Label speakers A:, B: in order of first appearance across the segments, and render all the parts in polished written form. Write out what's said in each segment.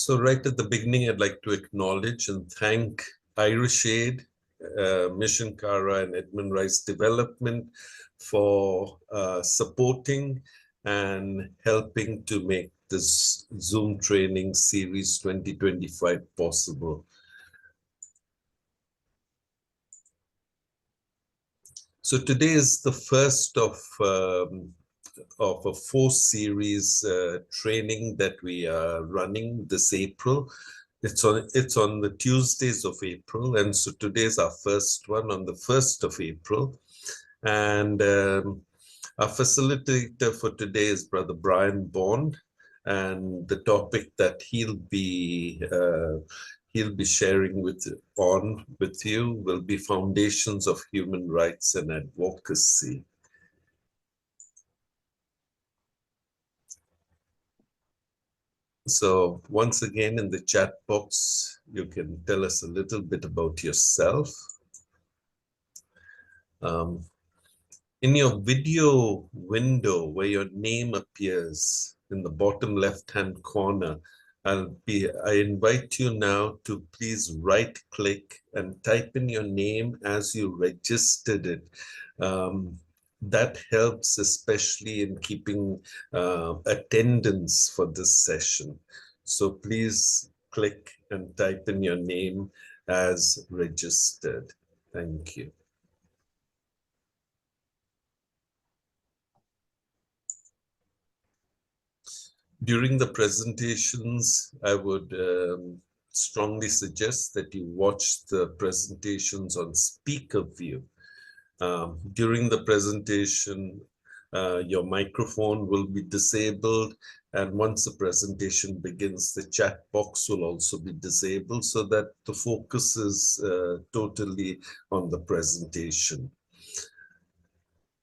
A: So right at the beginning, I'd like to acknowledge and thank Irish Aid, Mission Cara, and Edmund Rice Development for supporting and helping to make this Zoom training series 2025 possible. So today is the first of a 4-series training that we are running this April. It's on the Tuesdays of April, and so today's our first one on the 1st of April. And our facilitator for today is Brother Brian Bond, and the topic that he'll be sharing with you will be foundations of human rights and advocacy. So once again, in the chat box, you can tell us a little bit about yourself. In your video window where your name appears in the bottom left-hand corner, I invite you now to please right-click and type in your name as you registered it. That helps especially in keeping attendance for this session. So please click and type in your name as registered. Thank you. During the presentations, I would strongly suggest that you watch the presentations on speaker view. During the presentation, your microphone will be disabled, and once the presentation begins, the chat box will also be disabled so that the focus is totally on the presentation.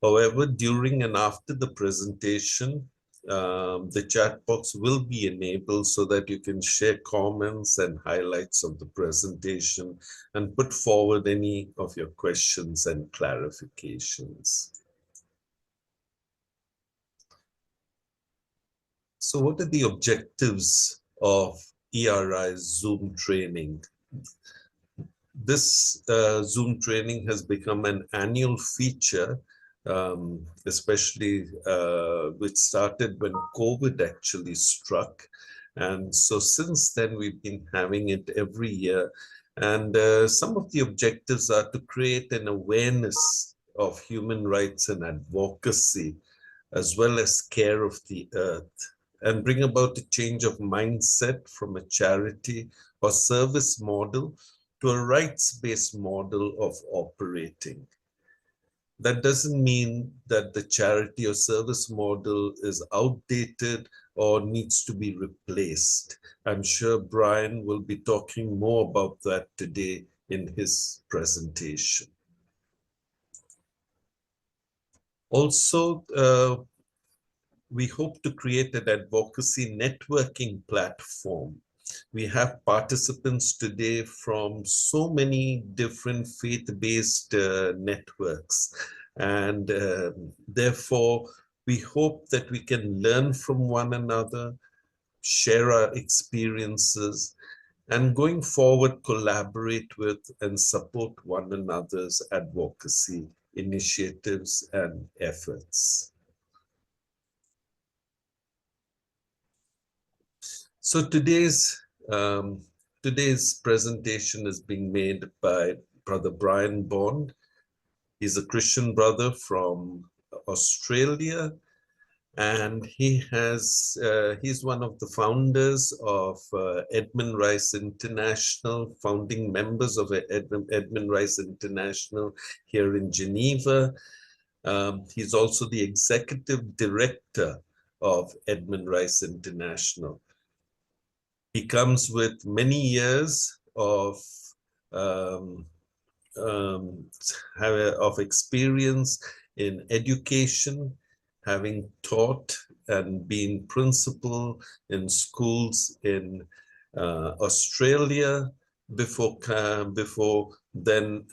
A: However, during and after the presentation, the chat box will be enabled so that you can share comments and highlights of the presentation and put forward any of your questions and clarifications. So what are the objectives of ERI's Zoom training? This Zoom training has become an annual feature, especially which started when COVID actually struck. And so since then, we've been having it every year. And some of the objectives are to create an awareness of human rights and advocacy, as well as care of the earth, and bring about a change of mindset from a charity or service model to a rights-based model of operating. That doesn't mean that the charity or service model is outdated or needs to be replaced. I'm sure Brian will be talking more about that today in his presentation. Also, we hope to create an advocacy networking platform. We have participants today from so many different faith-based networks. And therefore, we hope that we can learn from one another, share our experiences, and going forward, collaborate with and support one another's advocacy initiatives and efforts. So today's presentation is being made by Brother Brian Bond. He's a Christian brother from Australia, and he's one of the founders of Edmund Rice International, founding members of Edmund Rice International here in Geneva. He's also the executive director of Edmund Rice International. He comes with many years of experience in education, having taught and been principal in schools in Australia before then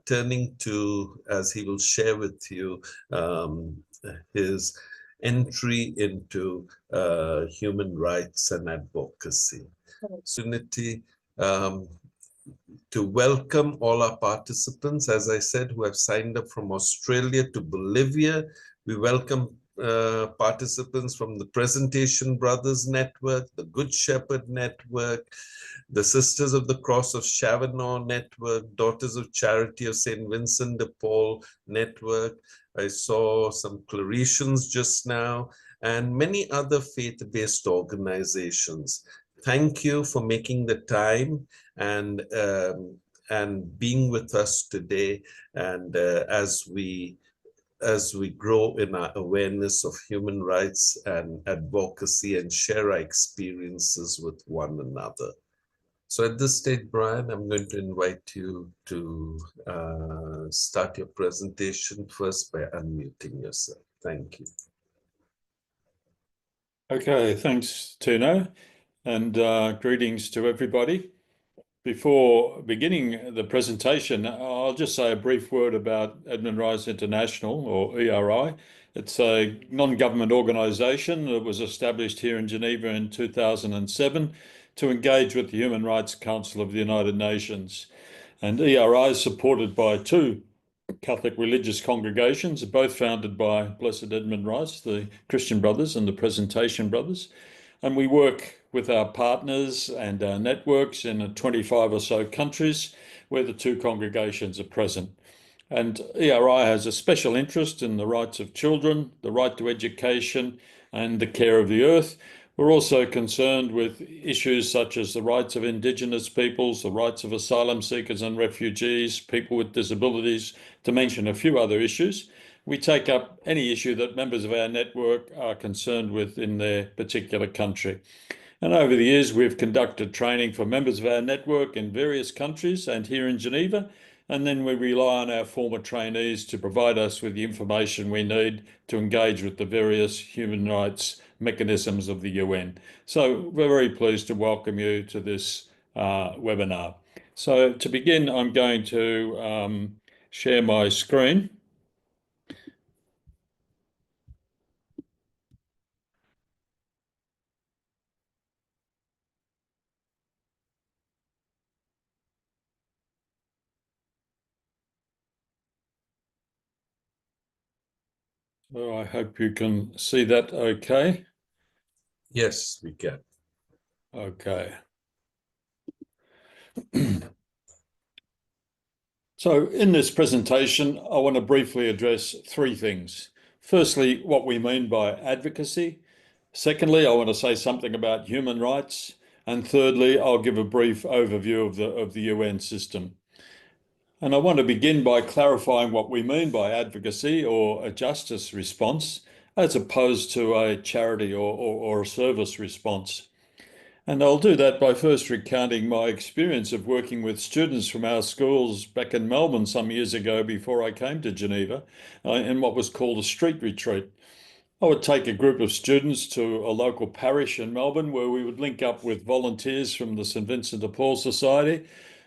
A: turning to, as he will share with you, his entry into human rights and advocacy. opportunity um, to welcome all our participants, as I said, who have signed up from Australia to Bolivia. We welcome participants from the Presentation Brothers Network, the Good Shepherd Network, the Sisters of the Cross of Chavanaugh Network, Daughters of Charity of St. Vincent de Paul Network. I saw some Claretians just now, and many other faith-based organizations. Thank you for making the time and being with us today. And as we grow in our awareness of human rights and advocacy and share our experiences with one another. So at this stage, Brian, I'm going to invite you to start your presentation first by unmuting yourself. Thank you.
B: Okay, thanks, Tino, and greetings to everybody. Before beginning the presentation, I'll just say a brief word about Edmund Rights International, or ERI. It's a non-government organisation that was established here in Geneva in 2007 to engage with the Human Rights Council of the United Nations. And ERI is supported by two Catholic religious congregations, both founded by Blessed Edmund Rice, the Christian Brothers and the Presentation Brothers. And we work with our partners and our networks in 25 or so countries where the two congregations are present. And ERI has a special interest in the rights of children, the right to education, and the care of the earth. We're also concerned with issues such as the rights of Indigenous peoples, the rights of asylum seekers and refugees, people with disabilities, to mention a few other issues. We take up any issue that members of our network are concerned with in their particular country. And over the years, we've conducted training for members of our network in various countries and here in Geneva. And then we rely on our former trainees to provide us with the information we need to engage with the various human rights mechanisms of the UN. So we're very pleased to welcome you to this webinar. So to begin, I'm going to share my screen. So I hope you can see that okay.
A: Yes, we can.
B: Okay. So in this presentation, I want to briefly address three things. Firstly, what we mean by advocacy. Secondly, I want to say something about human rights. And thirdly, I'll give a brief overview of the UN system. And I want to begin by clarifying what we mean by advocacy or a justice response, as opposed to a charity or a service response. And I'll do that by first recounting my experience of working with students from our schools back in Melbourne some years ago before I came to Geneva in what was called a street retreat. I would take a group of students to a local parish in Melbourne where we would link up with volunteers from the St. Vincent de Paul Society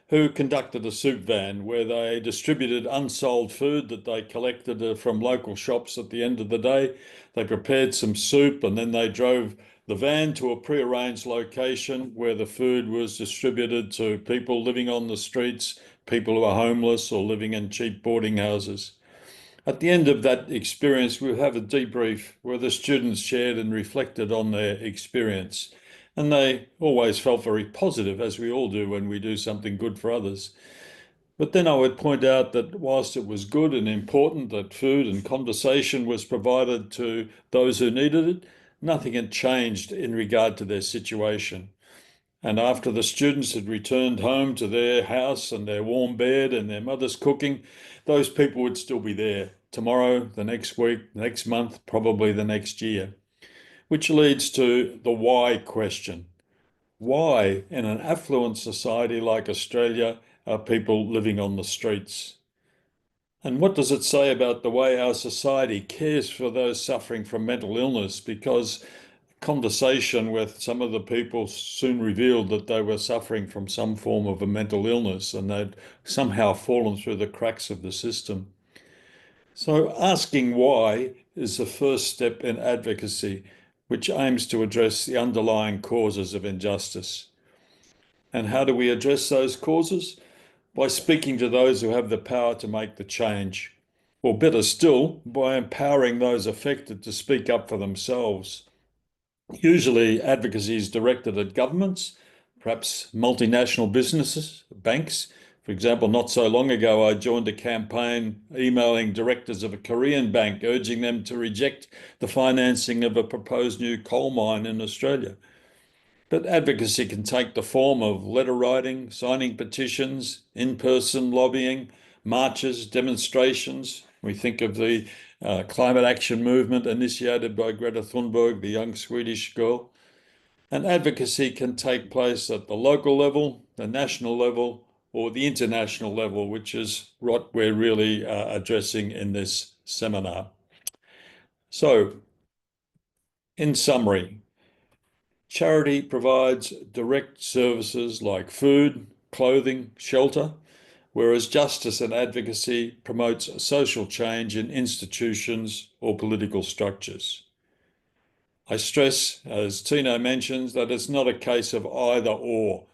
B: who conducted a soup van where they distributed unsold food that they collected from local shops at the end of the day. They prepared some soup and then they drove the van to a prearranged location where the food was distributed to people living on the streets, people who are homeless or living in cheap boarding houses. At the end of that experience, we'll have a debrief where the students shared and reflected on their experience. And they always felt very positive, as we all do when we do something good for others. But then I would point out that whilst it was good and important that food and conversation was provided to those who needed it, nothing had changed in regard to their situation. And after the students had returned home to their house and their warm bed and their mother's cooking, those people would still be there tomorrow, the next week, next month, probably the next year. Which leads to the why question. Why, in an affluent society like Australia, are people living on the streets? And what does it say about the way our society cares for those suffering from mental illness? Because conversation with some of the people soon revealed that they were suffering from some form of a mental illness and they'd somehow fallen through the cracks of the system. So asking why is the first step in advocacy, which aims to address the underlying causes of injustice. And how do we address those causes? By speaking to those who have the power to make the change. Or better still, by empowering those affected to speak up for themselves. Usually, advocacy is directed at governments, perhaps multinational businesses, banks. For example, not so long ago, I joined a campaign emailing directors of a Korean bank, urging them to reject the financing of a proposed new coal mine in Australia. But advocacy can take the form of letter writing, signing petitions, in-person lobbying, marches, demonstrations. We think of the climate action movement initiated by Greta Thunberg, the young Swedish girl. And advocacy can take place at the local level, the national level, or the international level, which is what we're really addressing in this seminar. So, in summary, charity provides direct services like food, clothing, shelter, whereas justice and advocacy promotes social change in institutions or political structures. I stress, as Tino mentions, that it's not a case of either or.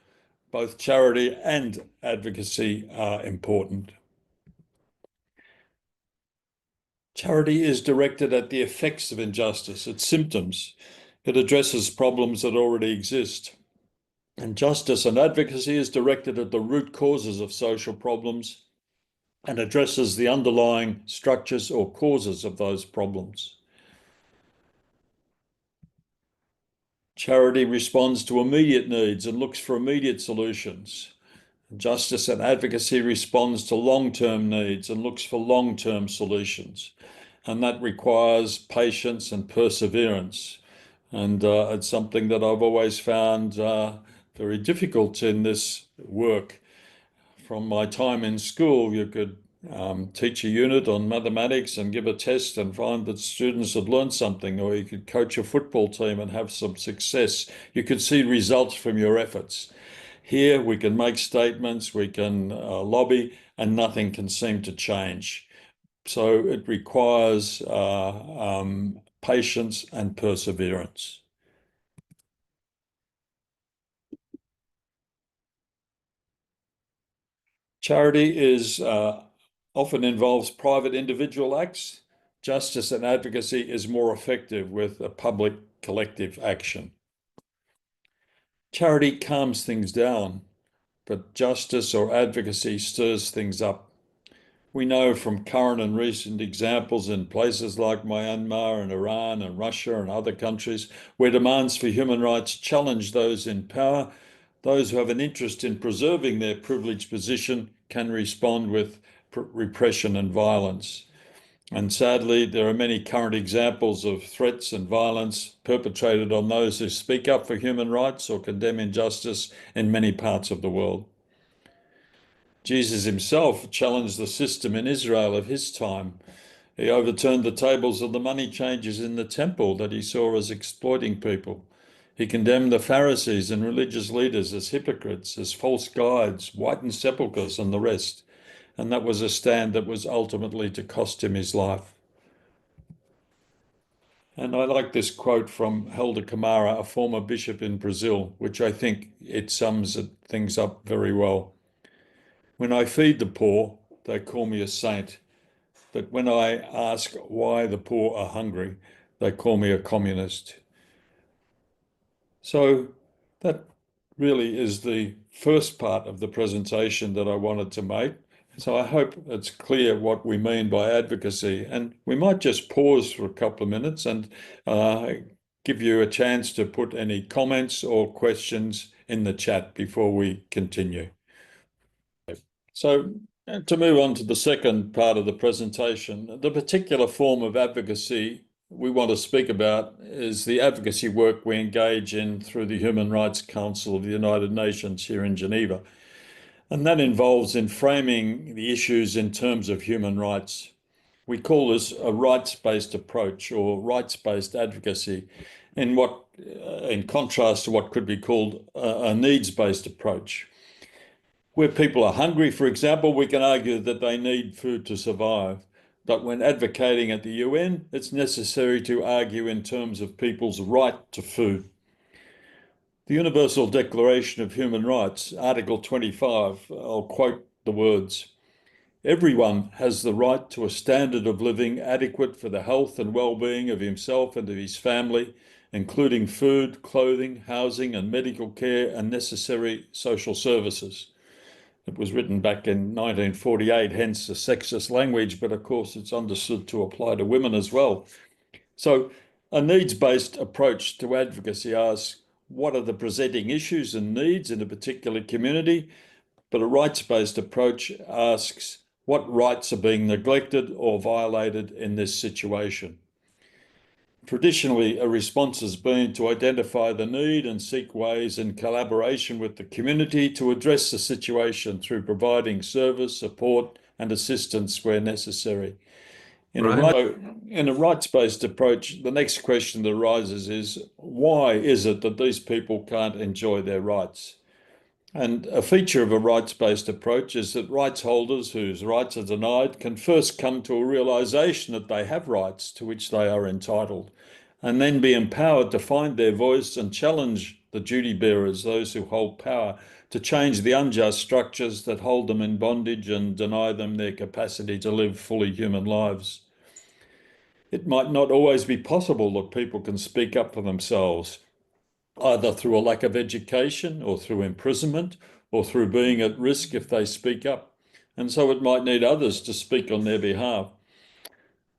B: Both charity and advocacy are important. Charity is directed at the effects of injustice, its symptoms. It addresses problems that already exist. And justice and advocacy is directed at the root causes of social problems and addresses the underlying structures or causes of those problems. Charity responds to immediate needs and looks for immediate solutions. Justice and advocacy responds to long-term needs and looks for long-term solutions. And that requires patience and perseverance. And it's something that I've always found very difficult in this work. From my time in school, you could teach a unit on mathematics and give a test and find that students had learned something, or you could coach a football team and have some success. You could see results from your efforts. Here we can make statements, we can lobby, and nothing can seem to change. So it requires patience and perseverance. Charity is often involves private individual acts. Justice and advocacy is more effective with a public collective action. Charity calms things down, but justice or advocacy stirs things up. We know from current and recent examples in places like Myanmar and Iran and Russia and other countries where demands for human rights challenge those in power. Those who have an interest in preserving their privileged position can respond with repression and violence. And sadly, there are many current examples of threats and violence perpetrated on those who speak up for human rights or condemn injustice in many parts of the world. Jesus himself challenged the system in Israel of his time. He overturned the tables of the money changers in the temple that he saw as exploiting people. He condemned the Pharisees and religious leaders as hypocrites, as false guides, whitened sepulchres, and the rest. And that was a stand that was ultimately to cost him his life. And I like this quote from Helder Camara, a former bishop in Brazil, which I think it sums things up very well. When I feed the poor, they call me a saint. But when I ask why the poor are hungry, they call me a communist. So that really is the first part of the presentation that I wanted to make. So I hope it's clear what we mean by advocacy. And we might just pause for a couple of minutes and give you a chance to put any comments or questions in the chat before we continue. So to move on to the second part of the presentation, the particular form of advocacy we want to speak about is the advocacy work we engage in through the Human Rights Council of the United Nations here in Geneva. And that involves in framing the issues in terms of human rights. We call this a rights-based approach or rights-based advocacy in contrast to what could be called a needs-based approach. Where people are hungry, for example, we can argue that they need food to survive. But when advocating at the UN, it's necessary to argue in terms of people's right to food. The Universal Declaration of Human Rights, Article 25, I'll quote the words: "Everyone has the right to a standard of living adequate for the health and well-being of himself and of his family, including food, clothing, housing, and medical care and necessary social services." It was written back in 1948, hence the sexist language, but of course it's understood to apply to women as well. So a needs-based approach to advocacy asks, what are the presenting issues and needs in a particular community? But a rights-based approach asks, what rights are being neglected or violated in this situation? Traditionally, a response has been to identify the need and seek ways in collaboration with the community to address the situation through providing service, support, and assistance where necessary. In a rights-based approach, the next question that arises is, why is it that these people can't enjoy their rights? And a feature of a rights-based approach is that rights holders whose rights are denied can first come to a realization that they have rights to which they are entitled, and then be empowered to find their voice and challenge the duty bearers, those who hold power, to change the unjust structures that hold them in bondage and deny them their capacity to live fully human lives. It might not always be possible that people can speak up for themselves, either through a lack of education or through imprisonment or through being at risk if they speak up. And so it might need others to speak on their behalf.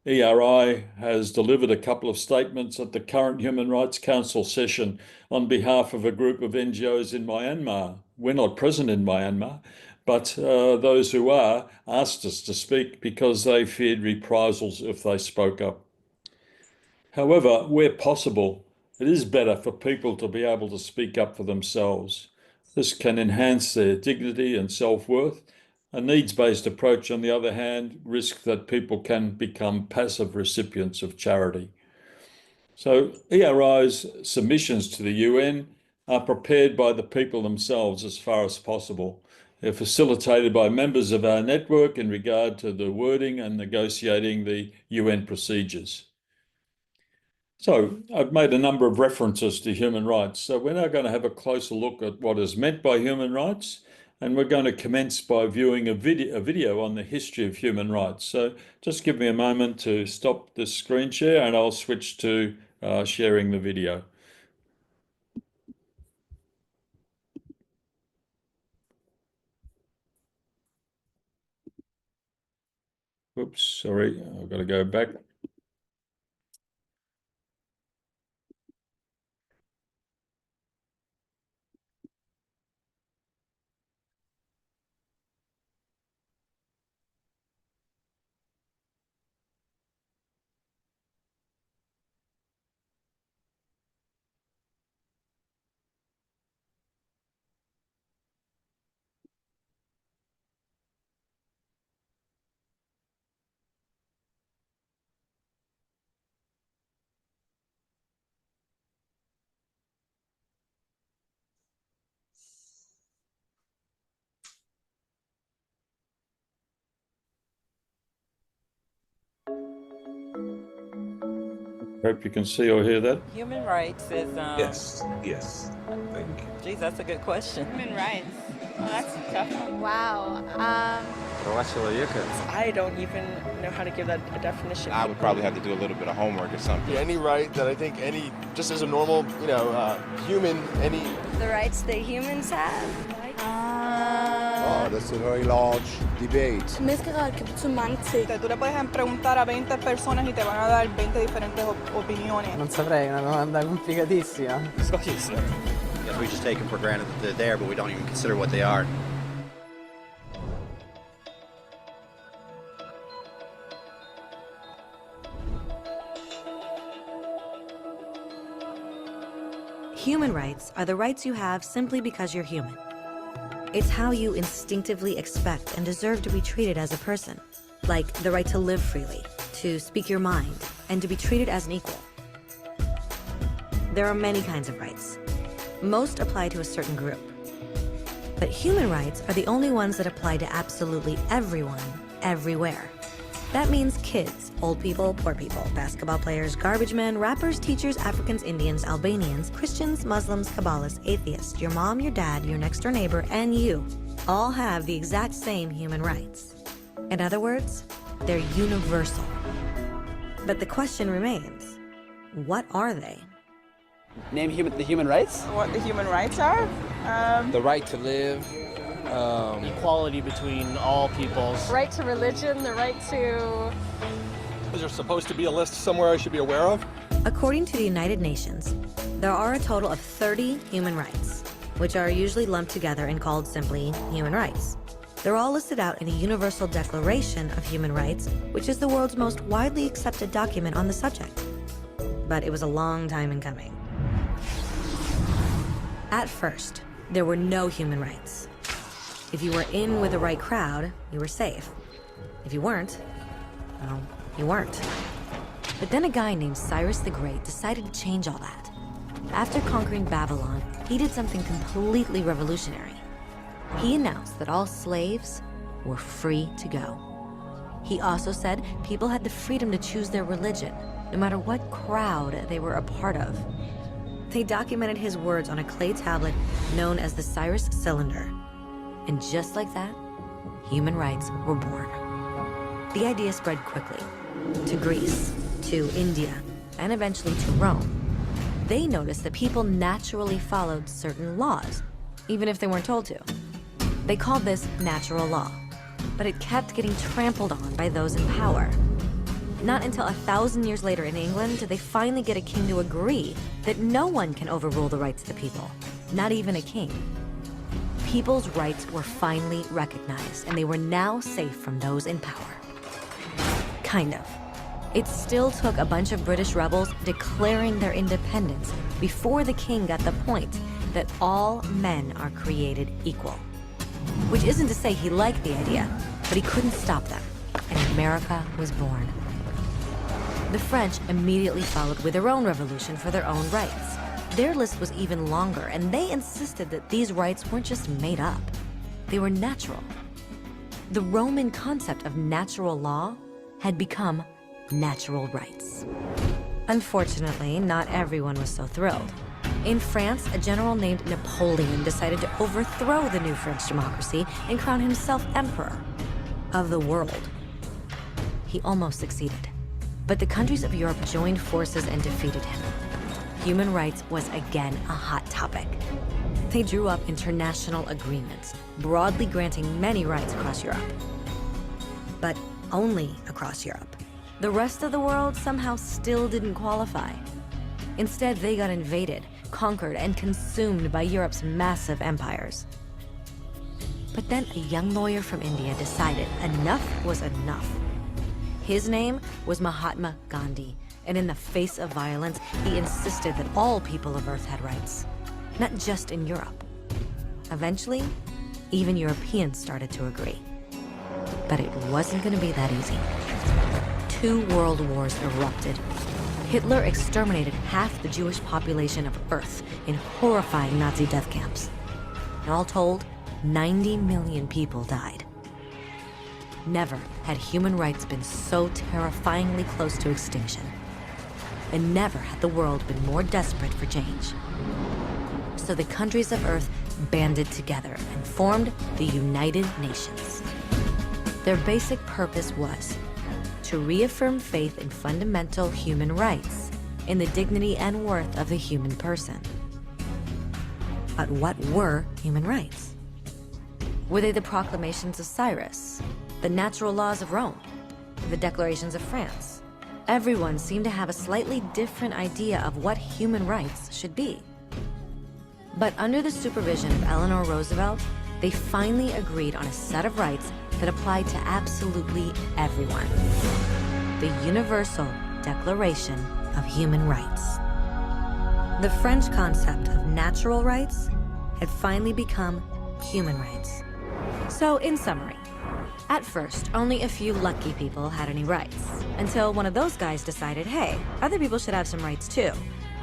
B: ERI has delivered a couple of statements at the current Human Rights Council session on behalf of a group of NGOs in Myanmar. We're not present in Myanmar, but those who are asked us to speak because they feared reprisals if they spoke up. However, where possible, it is better for people to be able to speak up for themselves. This can enhance their dignity and self-worth. A needs-based approach, on the other hand, risks that people can become passive recipients of charity. So ERI's submissions to the UN are prepared by the people themselves as far as possible. They're facilitated by members of our network in regard to the wording and negotiating the UN procedures. So I've made a number of references to human rights. So we're now going to have a closer look at what is meant by human rights, and we're going to commence by viewing a video on the history of human rights. So just give me a moment to stop this screen share and I'll switch to sharing the video. Oops, sorry, I've got to go back. Hope you can see or hear that.
C: Human rights is
A: Yes, yes. Thank you.
C: Geez, that's a good question.
D: Human rights. Oh, that's a tough one.
E: Wow.
D: I don't even know how to give that a definition.
F: I would probably have to do a little bit of homework or something.
G: Yeah, any right that I think just as a normal, human,
E: The rights that humans have.
H: Oh, that's a very large debate.
E: Menneskeret kan betyde mange ting.
D: Tú le puedes preguntar a 20 personas y te van a dar 20 diferentes opiniones.
I: Non saprei, è una domanda complicatissima.
J: Guess we just take them for granted that they're there, but we don't even consider what they are.
K: Human rights are the rights you have simply because you're human. It's how you instinctively expect and deserve to be treated as a person, like the right to live freely, to speak your mind, and to be treated as an equal. There are many kinds of rights. Most apply to a certain group. But human rights are the only ones that apply to absolutely everyone, everywhere. That means kids, old people, poor people, basketball players, garbage men, rappers, teachers, Africans, Indians, Albanians, Christians, Muslims, Kabbalists, atheists, your mom, your dad, your next door neighbor, and you all have the exact same human rights. In other words, they're universal. But the question remains, what are they?
I: Name the human rights?
D: What the human rights are?
F: The right to live.
I: Equality between all peoples.
E: Right to religion, the right to...
G: Is there supposed to be a list somewhere I should be aware of?
K: According to the United Nations, there are a total of 30 human rights, which are usually lumped together and called simply human rights. They're all listed out in a Universal Declaration of Human Rights, which is the world's most widely accepted document on the subject. But it was a long time in coming. At first, there were no human rights. If you were in with the right crowd, you were safe. If you weren't, well, you weren't. But then a guy named Cyrus the Great decided to change all that. After conquering Babylon, he did something completely revolutionary. He announced that all slaves were free to go. He also said people had the freedom to choose their religion, no matter what crowd they were a part of. They documented his words on a clay tablet known as the Cyrus Cylinder. And just like that, human rights were born. The idea spread quickly to Greece, to India, and eventually to Rome. They noticed that people naturally followed certain laws, even if they weren't told to. They called this natural law, but it kept getting trampled on by those in power. Not until 1,000 years later in England did they finally get a king to agree that no one can overrule the rights of the people, not even a king. People's rights were finally recognized, and they were now safe from those in power. Kind of. It still took a bunch of British rebels declaring their independence before the king got the point that all men are created equal. Which isn't to say he liked the idea, but he couldn't stop them, and America was born. The French immediately followed with their own revolution for their own rights. Their list was even longer, and they insisted that these rights weren't just made up. They were natural. The Roman concept of natural law had become natural rights. Unfortunately, not everyone was so thrilled. In France, a general named Napoleon decided to overthrow the new French democracy and crown himself emperor of the world. He almost succeeded. But the countries of Europe joined forces and defeated him. Human rights was again a hot topic. They drew up international agreements, broadly granting many rights across Europe. But only across Europe. The rest of the world somehow still didn't qualify. Instead, they got invaded, conquered, and consumed by Europe's massive empires. But then a young lawyer from India decided enough was enough. His name was Mahatma Gandhi, and in the face of violence, he insisted that all people of Earth had rights, not just in Europe. Eventually, even Europeans started to agree. But it wasn't going to be that easy. 2 world wars erupted. Hitler exterminated half the Jewish population of Earth in horrifying Nazi death camps. And all told, 90 million people died. Never had human rights been so terrifyingly close to extinction. And never had the world been more desperate for change. So the countries of Earth banded together and formed the United Nations. Their basic purpose was to reaffirm faith in fundamental human rights, in the dignity and worth of the human person. But what were human rights? Were they the proclamations of Cyrus, the natural laws of Rome, the declarations of France? Everyone seemed to have a slightly different idea of what human rights should be. But under the supervision of Eleanor Roosevelt, they finally agreed on a set of rights that applied to absolutely everyone. The Universal Declaration of Human Rights. The French concept of natural rights had finally become human rights. So, in summary, at first, only a few lucky people had any rights, until one of those guys decided, hey, other people should have some rights too,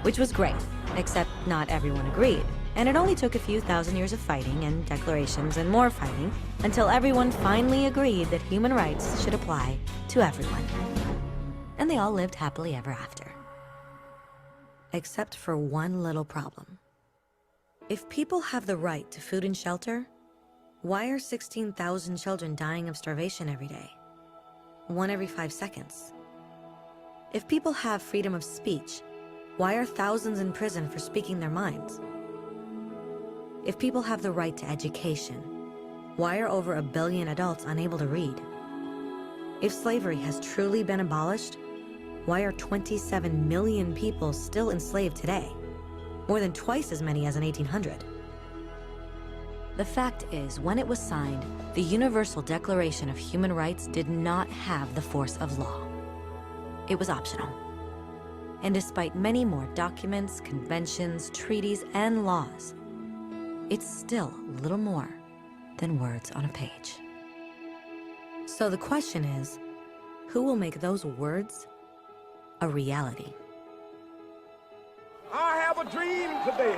K: which was great, except not everyone agreed. And it only took a few thousand years of fighting and declarations and more fighting until everyone finally agreed that human rights should apply to everyone. And they all lived happily ever after. Except for one little problem. If people have the right to food and shelter, why are 16,000 children dying of starvation every day? 1 every 5 seconds. If people have freedom of speech, why are thousands in prison for speaking their minds? If people have the right to education, why are over 1 billion adults unable to read? If slavery has truly been abolished, why are 27 million people still enslaved today? More than twice as many as in 1800. The fact is, when it was signed, the Universal Declaration of Human Rights did not have the force of law. It was optional. And despite many more documents, conventions, treaties, and laws, it's still little more than words on a page. So the question is, who will make those words a reality?
H: I have a dream today.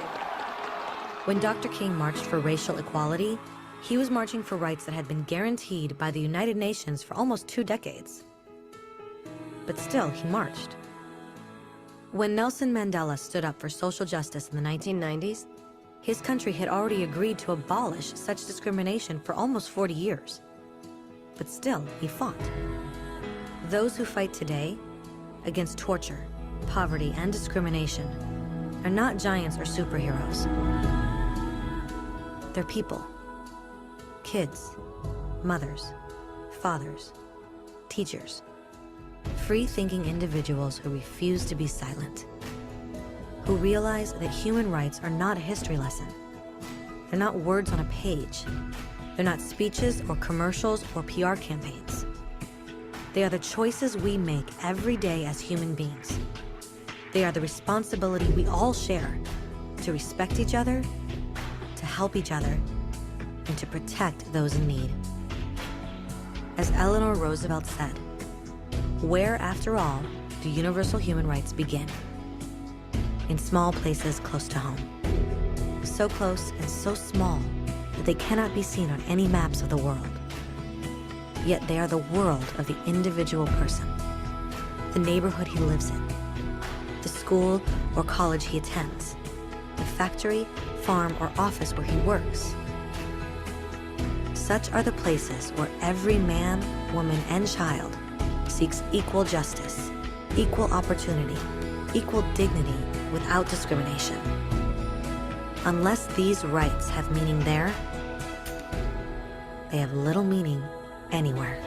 K: When Dr. King marched for racial equality, he was marching for rights that had been guaranteed by the United Nations for almost 2 decades. But still, he marched. When Nelson Mandela stood up for social justice in the 1990s, his country had already agreed to abolish such discrimination for almost 40 years. But still, he fought. Those who fight today against torture, poverty, and discrimination are not giants or superheroes. They're people. Kids, mothers, fathers, teachers. Free-thinking individuals who refuse to be silent. Who realize that human rights are not a history lesson. They're not words on a page. They're not speeches or commercials or PR campaigns. They are the choices we make every day as human beings. They are the responsibility we all share to respect each other, to help each other, and to protect those in need. As Eleanor Roosevelt said, where, after all, do universal human rights begin? In small places close to home. So close and so small that they cannot be seen on any maps of the world. Yet they are the world of the individual person, the neighborhood he lives in, the school or college he attends, the factory, farm, or office where he works. Such are the places where every man, woman, and child seeks equal justice, equal opportunity, equal dignity without discrimination. Unless these rights have meaning there, they have little meaning anywhere.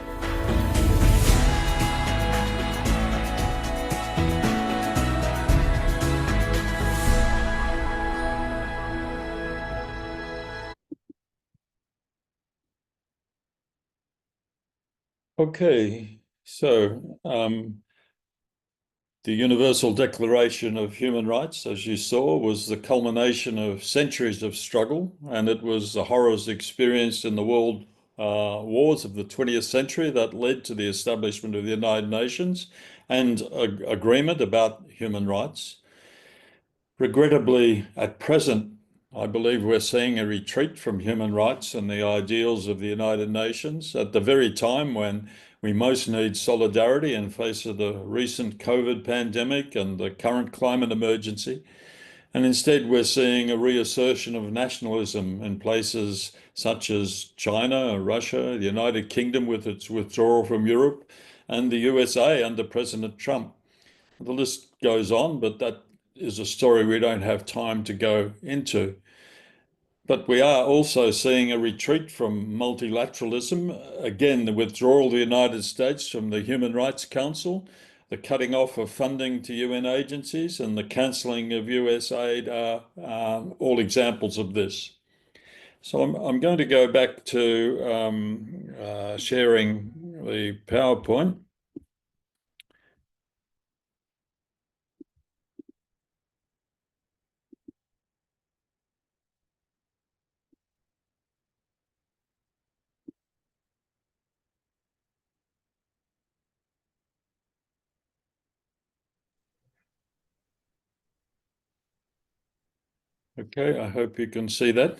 B: Okay, so the Universal Declaration of Human Rights, as you saw, was the culmination of centuries of struggle, and it was the horrors experienced in the world wars of the 20th century that led to the establishment of the United Nations and agreement about human rights. Regrettably, at present, I believe we're seeing a retreat from human rights and the ideals of the United Nations at the very time when we most need solidarity in face of the recent COVID pandemic and the current climate emergency. And instead, we're seeing a reassertion of nationalism in places such as China, Russia, the United Kingdom with its withdrawal from Europe, and the USA under President Trump. The list goes on, but that is a story we don't have time to go into. But we are also seeing a retreat from multilateralism. Again, the withdrawal of the United States from the Human Rights Council, the cutting off of funding to UN agencies, and the cancelling of US aid are all examples of this. So I'm going to go back to sharing the PowerPoint. Okay, I hope you can see that.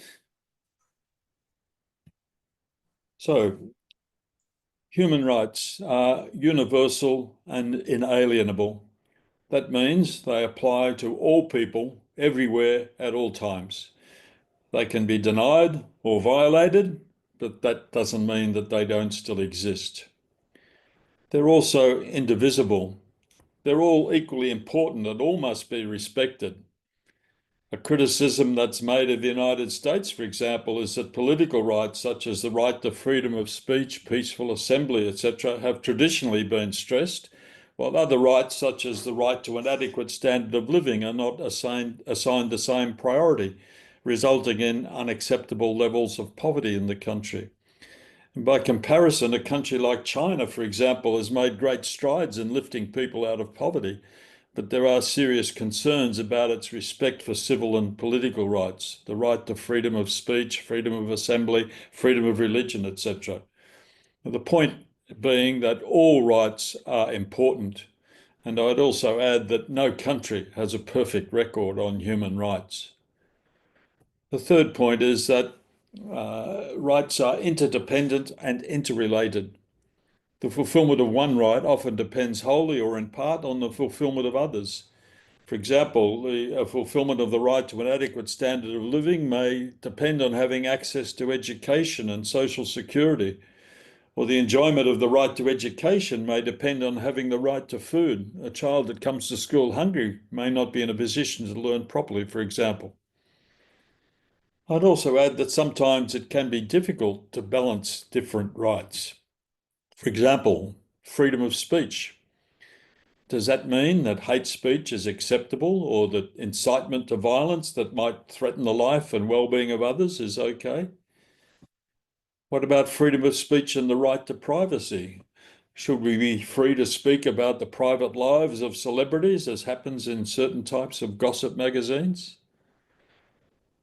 B: So, human rights are universal and inalienable. That means they apply to all people, everywhere, at all times. They can be denied or violated, but that doesn't mean that they don't still exist. They're also indivisible. They're all equally important and all must be respected. A criticism that's made of the United States, for example, is that political rights such as the right to freedom of speech, peaceful assembly, etc., have traditionally been stressed, while other rights such as the right to an adequate standard of living are not assigned the same priority, resulting in unacceptable levels of poverty in the country. And by comparison, a country like China, for example, has made great strides in lifting people out of poverty, but there are serious concerns about its respect for civil and political rights, the right to freedom of speech, freedom of assembly, freedom of religion, etc. The point being that all rights are important, and I'd also add that no country has a perfect record on human rights. The third point is that rights are interdependent and interrelated. The fulfillment of one right often depends wholly or in part on the fulfillment of others. For example, the fulfillment of the right to an adequate standard of living may depend on having access to education and social security, or the enjoyment of the right to education may depend on having the right to food. A child that comes to school hungry may not be in a position to learn properly, for example. I'd also add that sometimes it can be difficult to balance different rights. For example, freedom of speech. Does that mean that hate speech is acceptable, or that incitement to violence that might threaten the life and well-being of others is okay? What about freedom of speech and the right to privacy? Should we be free to speak about the private lives of celebrities, as happens in certain types of gossip magazines?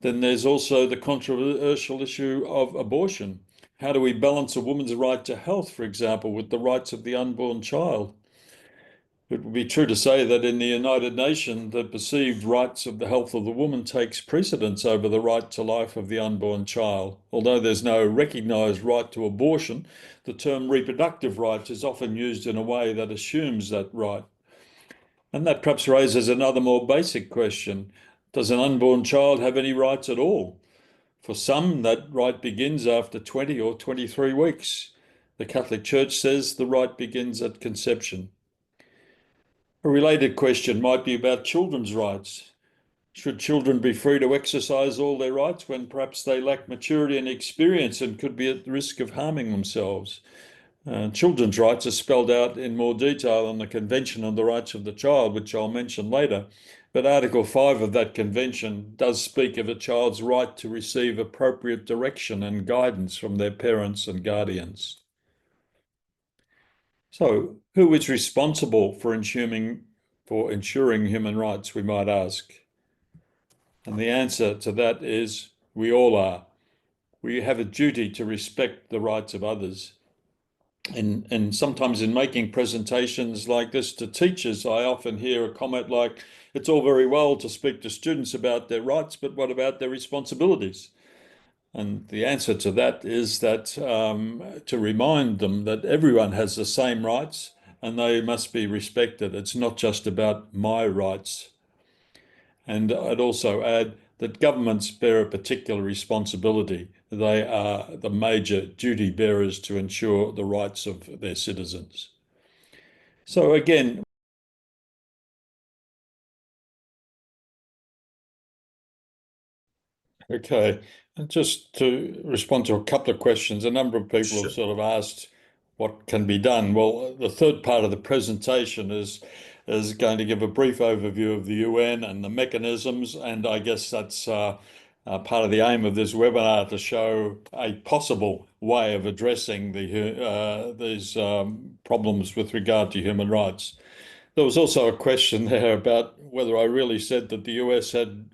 B: Then there's also the controversial issue of abortion. How do we balance a woman's right to health, for example, with the rights of the unborn child? It would be true to say that in the United Nations, the perceived rights of the health of the woman takes precedence over the right to life of the unborn child. Although there's no recognised right to abortion, the term reproductive rights is often used in a way that assumes that right. And that perhaps raises another more basic question. Does an unborn child have any rights at all? For some, that right begins after 20 or 23 weeks. The Catholic Church says the right begins at conception. A related question might be about children's rights. Should children be free to exercise all their rights when perhaps they lack maturity and experience and could be at risk of harming themselves? Children's rights are spelled out in more detail in the Convention on the Rights of the Child, which I'll mention later. But Article 5 of that convention does speak of a child's right to receive appropriate direction and guidance from their parents and guardians. So, who is responsible for ensuring human rights, we might ask? And the answer to that is we all are. We have a duty to respect the rights of others. And sometimes in making presentations like this to teachers, I often hear a comment like, it's all very well to speak to students about their rights, but what about their responsibilities? And the answer to that is that to remind them that everyone has the same rights and they must be respected. It's not just about my rights. And I'd also add that governments bear a particular responsibility. They are the major duty bearers to ensure the rights of their citizens. So again, okay, and just to respond to a couple of questions, a number of people have sort of asked what can be done. Well, the third part of the presentation is going to give a brief overview of the UN and the mechanisms, and I guess that's part of the aim of this webinar, to show a possible way of addressing these problems with regard to human rights. There was also a question there about whether I really said that the US had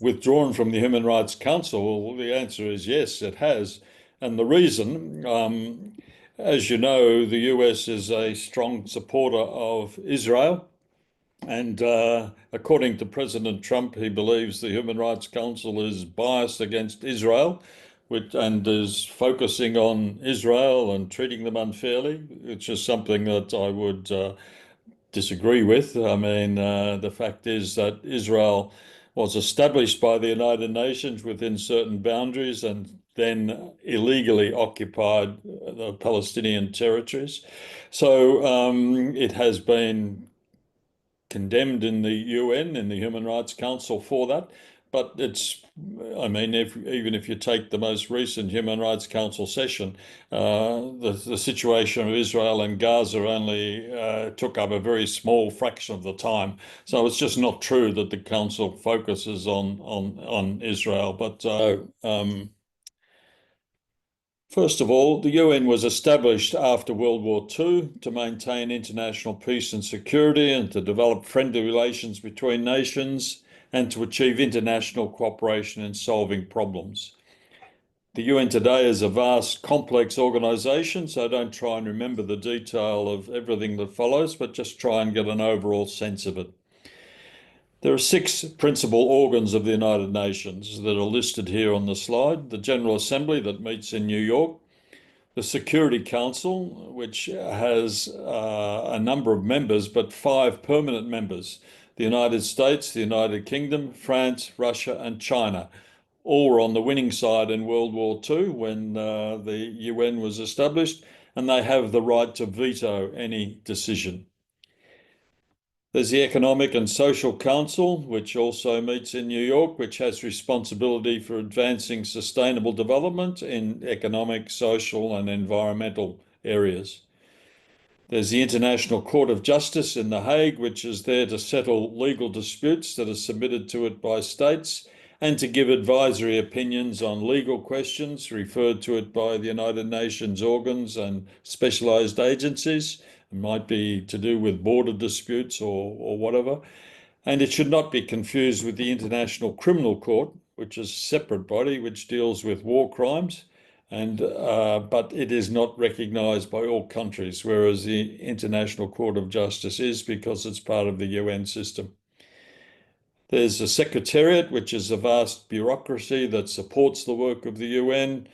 B: withdrawn from the Human Rights Council. Well, the answer is yes, it has. And the reason, as you know, the US is a strong supporter of Israel. And according to President Trump, he believes the Human Rights Council is biased against Israel, and is focusing on Israel and treating them unfairly, which is something that I would disagree with. I mean, the fact is that Israel was established by the United Nations within certain boundaries and then illegally occupied the Palestinian territories. So it has been condemned in the UN, in the Human Rights Council for that. But it's, I mean, even if you take the most recent Human Rights Council session, the situation of Israel and Gaza only took up a very small fraction of the time. So it's just not true that the Council focuses on Israel. But first of all, the UN was established after World War II to maintain international peace and security and to develop friendly relations between nations and to achieve international cooperation in solving problems. The UN today is a vast, complex organisation, so don't try and remember the detail of everything that follows, but just try and get an overall sense of it. There are 6 principal organs of the United Nations that are listed here on the slide. The General Assembly that meets in New York, the Security Council, which has a number of members, but 5 permanent members: the United States, the United Kingdom, France, Russia, and China. All were on the winning side in World War II when the UN was established, and they have the right to veto any decision. There's the Economic and Social Council, which also meets in New York, which has responsibility for advancing sustainable development in economic, social, and environmental areas. There's the International Court of Justice in The Hague, which is there to settle legal disputes that are submitted to it by states and to give advisory opinions on legal questions referred to it by the United Nations organs and specialised agencies. It might be to do with border disputes or whatever. And it should not be confused with the International Criminal Court, which is a separate body which deals with war crimes, but it is not recognised by all countries, whereas the International Court of Justice is, because it's part of the UN system. There's a Secretariat, which is a vast bureaucracy that supports the work of the UN,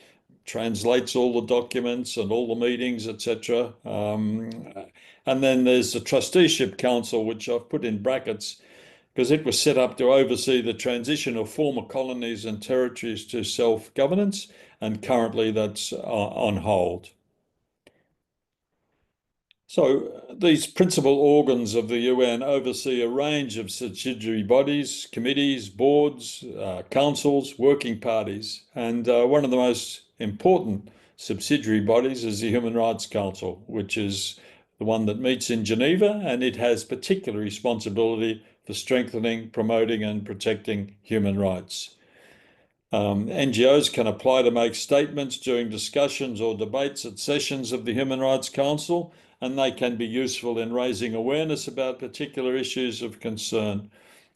B: translates all the documents and all the meetings, etc. And then there's the Trusteeship Council, which I've put in brackets because it was set up to oversee the transition of former colonies and territories to self-governance, and currently that's on hold. So these principal organs of the UN oversee a range of subsidiary bodies, committees, boards, councils, working parties, and one of the most important subsidiary bodies is the Human Rights Council, which is the one that meets in Geneva, and it has particular responsibility for strengthening, promoting, and protecting human rights. NGOs can apply to make statements during discussions or debates at sessions of the Human Rights Council, and they can be useful in raising awareness about particular issues of concern.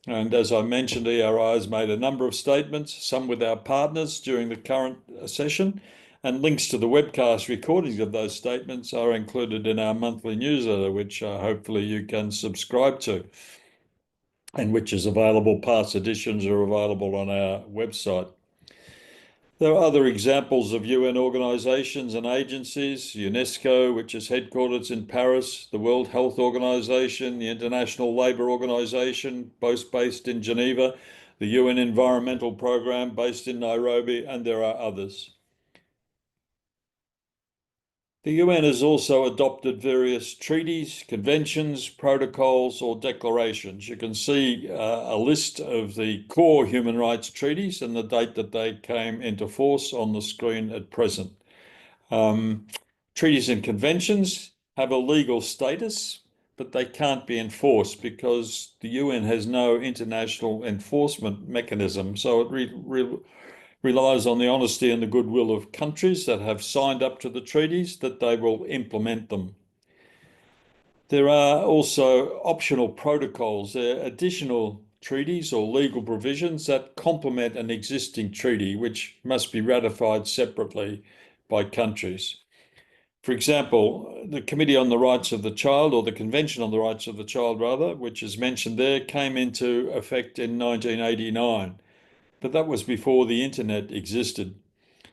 B: And as I mentioned, ERI has made a number of statements, some with our partners during the current session, and links to the webcast recordings of those statements are included in our monthly newsletter, which hopefully you can subscribe to, and which is available. Past editions are available on our website. There are other examples of UN organisations and agencies: UNESCO, which is headquartered in Paris, the World Health Organization, the International Labour Organization, both based in Geneva, the UN Environmental Programme based in Nairobi, and there are others. The UN has also adopted various treaties, conventions, protocols, or declarations. You can see a list of the core human rights treaties and the date that they came into force on the screen at present. Treaties and conventions have a legal status, but they can't be enforced because the UN has no international enforcement mechanism. So it relies on the honesty and the goodwill of countries that have signed up to the treaties that they will implement them. There are also optional protocols, additional treaties or legal provisions that complement an existing treaty, which must be ratified separately by countries. For example, the Committee on the Rights of the Child, or the Convention on the Rights of the Child, rather, which is mentioned there, came into effect in 1989, but that was before the internet existed.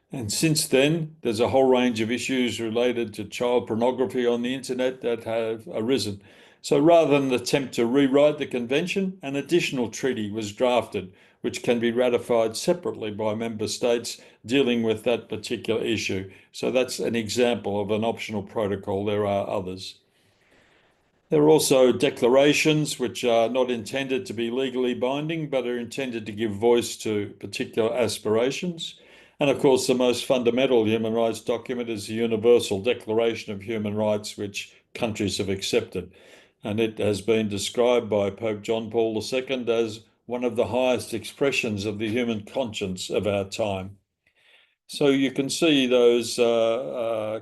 B: And since then, there's a whole range of issues related to child pornography on the internet that have arisen. So rather than attempt to rewrite the convention, an additional treaty was drafted, which can be ratified separately by member states dealing with that particular issue. So that's an example of an optional protocol. There are others. There are also declarations which are not intended to be legally binding, but are intended to give voice to particular aspirations. And of course, the most fundamental human rights document is the Universal Declaration of Human Rights, which countries have accepted. And it has been described by Pope John Paul II as one of the highest expressions of the human conscience of our time. So you can see those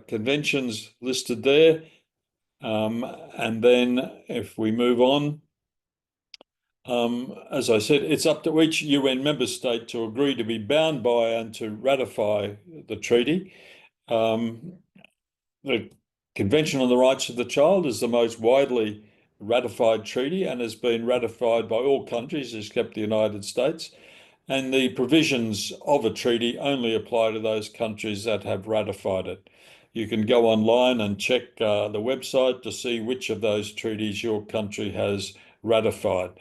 B: conventions listed there. And then if we move on, as I said, it's up to each UN member state to agree to be bound by and to ratify the treaty. The Convention on the Rights of the Child is the most widely ratified treaty and has been ratified by all countries except the United States. And the provisions of a treaty only apply to those countries that have ratified it. You can go online and check the website to see which of those treaties your country has ratified.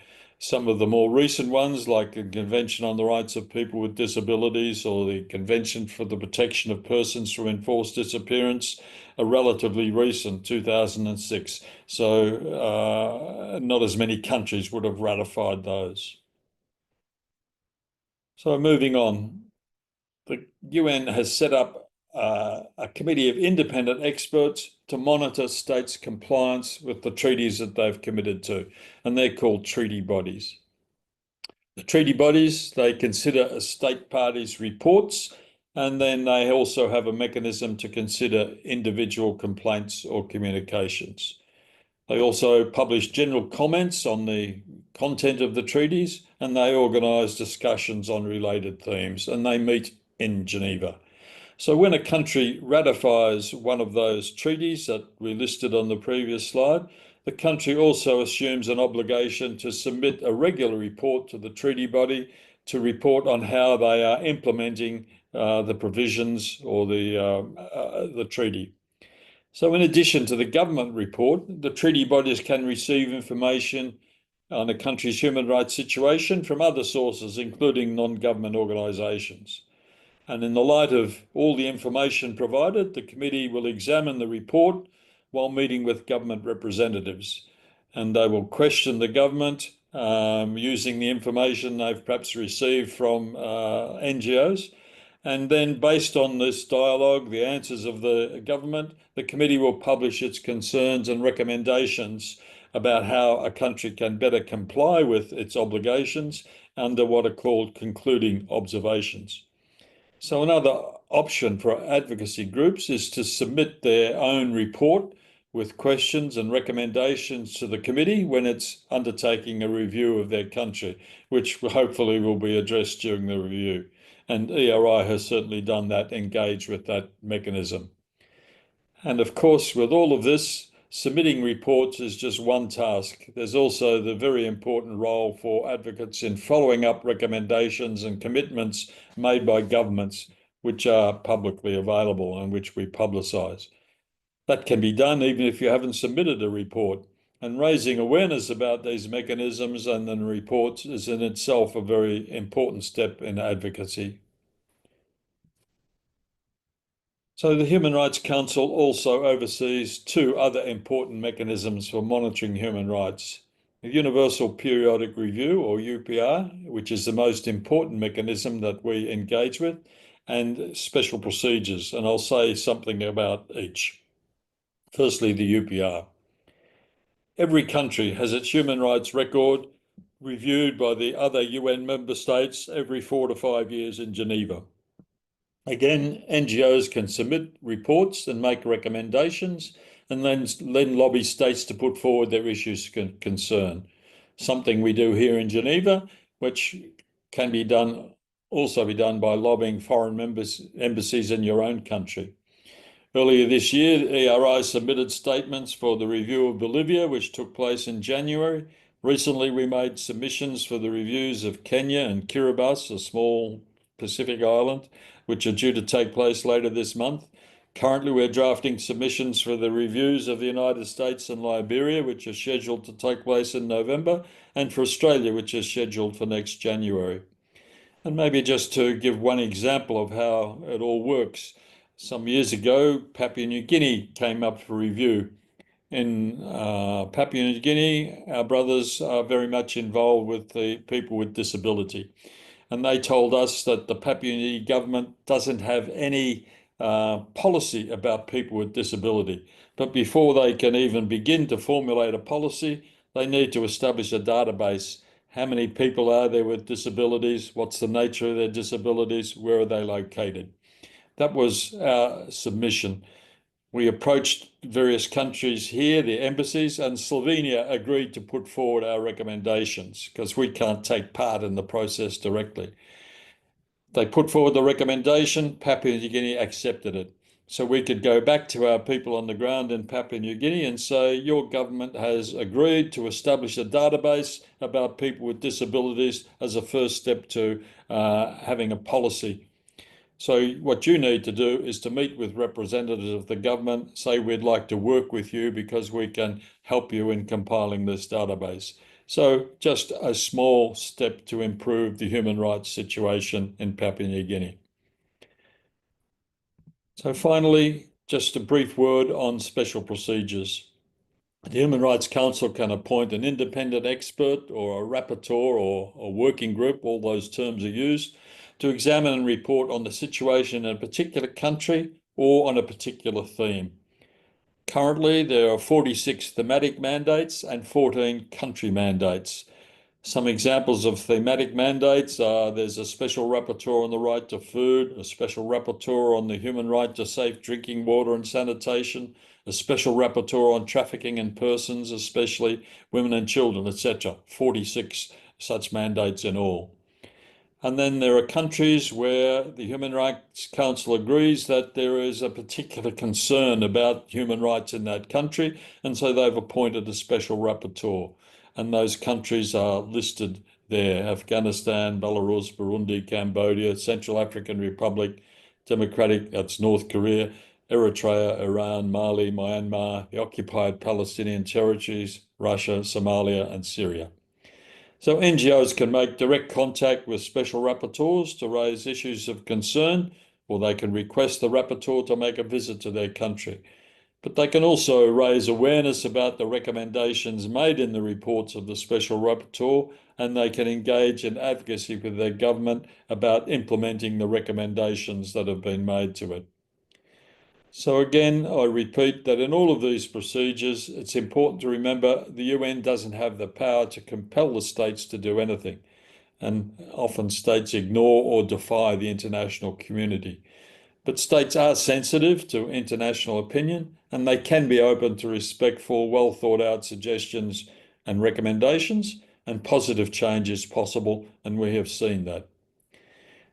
B: Some of the more recent ones, like the Convention on the Rights of People with Disabilities or the Convention for the Protection of Persons from Enforced Disappearance, are relatively recent, 2006. So not as many countries would have ratified those. So moving on, the UN has set up a committee of independent experts to monitor states' compliance with the treaties that they've committed to, and they're called treaty bodies. The treaty bodies, they consider a state party's reports, and then they also have a mechanism to consider individual complaints or communications. They also publish general comments on the content of the treaties, and they organise discussions on related themes, and they meet in Geneva. So when a country ratifies one of those treaties that we listed on the previous slide, the country also assumes an obligation to submit a regular report to the treaty body to report on how they are implementing the provisions or the treaty. So in addition to the government report, the treaty bodies can receive information on a country's human rights situation from other sources, including non-government organisations. And in the light of all the information provided, the committee will examine the report while meeting with government representatives. And they will question the government using the information they've perhaps received from NGOs. And then based on this dialogue, the answers of the government, the committee will publish its concerns and recommendations about how a country can better comply with its obligations under what are called concluding observations. So another option for advocacy groups is to submit their own report with questions and recommendations to the committee when it's undertaking a review of their country, which hopefully will be addressed during the review. And ERI has certainly done that, engaged with that mechanism. And of course, with all of this, submitting reports is just one task. There's also the very important role for advocates in following up recommendations and commitments made by governments, which are publicly available and which we publicise. That can be done even if you haven't submitted a report. And raising awareness about these mechanisms and the reports is in itself a very important step in advocacy. So the Human Rights Council also oversees two other important mechanisms for monitoring human rights. The Universal Periodic Review, or UPR, which is the most important mechanism that we engage with, and special procedures. And I'll say something about each. Firstly, the UPR. Every country has its human rights record reviewed by the other UN member states every 4 to 5 years in Geneva. Again, NGOs can submit reports and make recommendations and then lobby states to put forward their issues of concern. Something we do here in Geneva, which can be done, also be done by lobbying foreign embassies in your own country. Earlier this year, ERI submitted statements for the review of Bolivia, which took place in January. Recently, we made submissions for the reviews of Kenya and Kiribati, a small Pacific island, which are due to take place later this month. Currently, we're drafting submissions for the reviews of the United States and Liberia, which are scheduled to take place in November, and for Australia, which is scheduled for next January. And maybe just to give one example of how it all works. Some years ago, Papua New Guinea came up for review. In Papua New Guinea, our brothers are very much involved with the people with disability. And they told us that the Papua New Guinea government doesn't have any policy about people with disability. But before they can even begin to formulate a policy, they need to establish a database. How many people are there with disabilities? What's the nature of their disabilities? Where are they located? That was our submission. We approached various countries here, the embassies, and Slovenia agreed to put forward our recommendations because we can't take part in the process directly. They put forward the recommendation, Papua New Guinea accepted it. So we could go back to our people on the ground in Papua New Guinea and say, your government has agreed to establish a database about people with disabilities as a first step to having a policy. So what you need to do is to meet with representatives of the government, say we'd like to work with you because we can help you in compiling this database. So just a small step to improve the human rights situation in Papua New Guinea. So finally, just a brief word on special procedures. The Human Rights Council can appoint an independent expert or a rapporteur or a working group, all those terms are used, to examine and report on the situation in a particular country or on a particular theme. Currently, there are 46 thematic mandates and 14 country mandates. Some examples of thematic mandates are there's a special rapporteur on the right to food, a special rapporteur on the human right to safe drinking water and sanitation, a special rapporteur on trafficking in persons, especially women and children, etc. 46 such mandates in all. And then there are countries where the Human Rights Council agrees that there is a particular concern about human rights in that country, and so they've appointed a special rapporteur. And those countries are listed there: Afghanistan, Belarus, Burundi, Cambodia, Central African Republic, that's North Korea, Eritrea, Iran, Mali, Myanmar, the occupied Palestinian territories, Russia, Somalia, and Syria. So NGOs can make direct contact with special rapporteurs to raise issues of concern, or they can request the rapporteur to make a visit to their country. But they can also raise awareness about the recommendations made in the reports of the special rapporteur, and they can engage in advocacy with their government about implementing the recommendations that have been made to it. So again, I repeat that in all of these procedures, it's important to remember the UN doesn't have the power to compel the states to do anything. And often states ignore or defy the international community. But states are sensitive to international opinion, and they can be open to respectful, well thought out suggestions and recommendations, and positive change is possible, and we have seen that.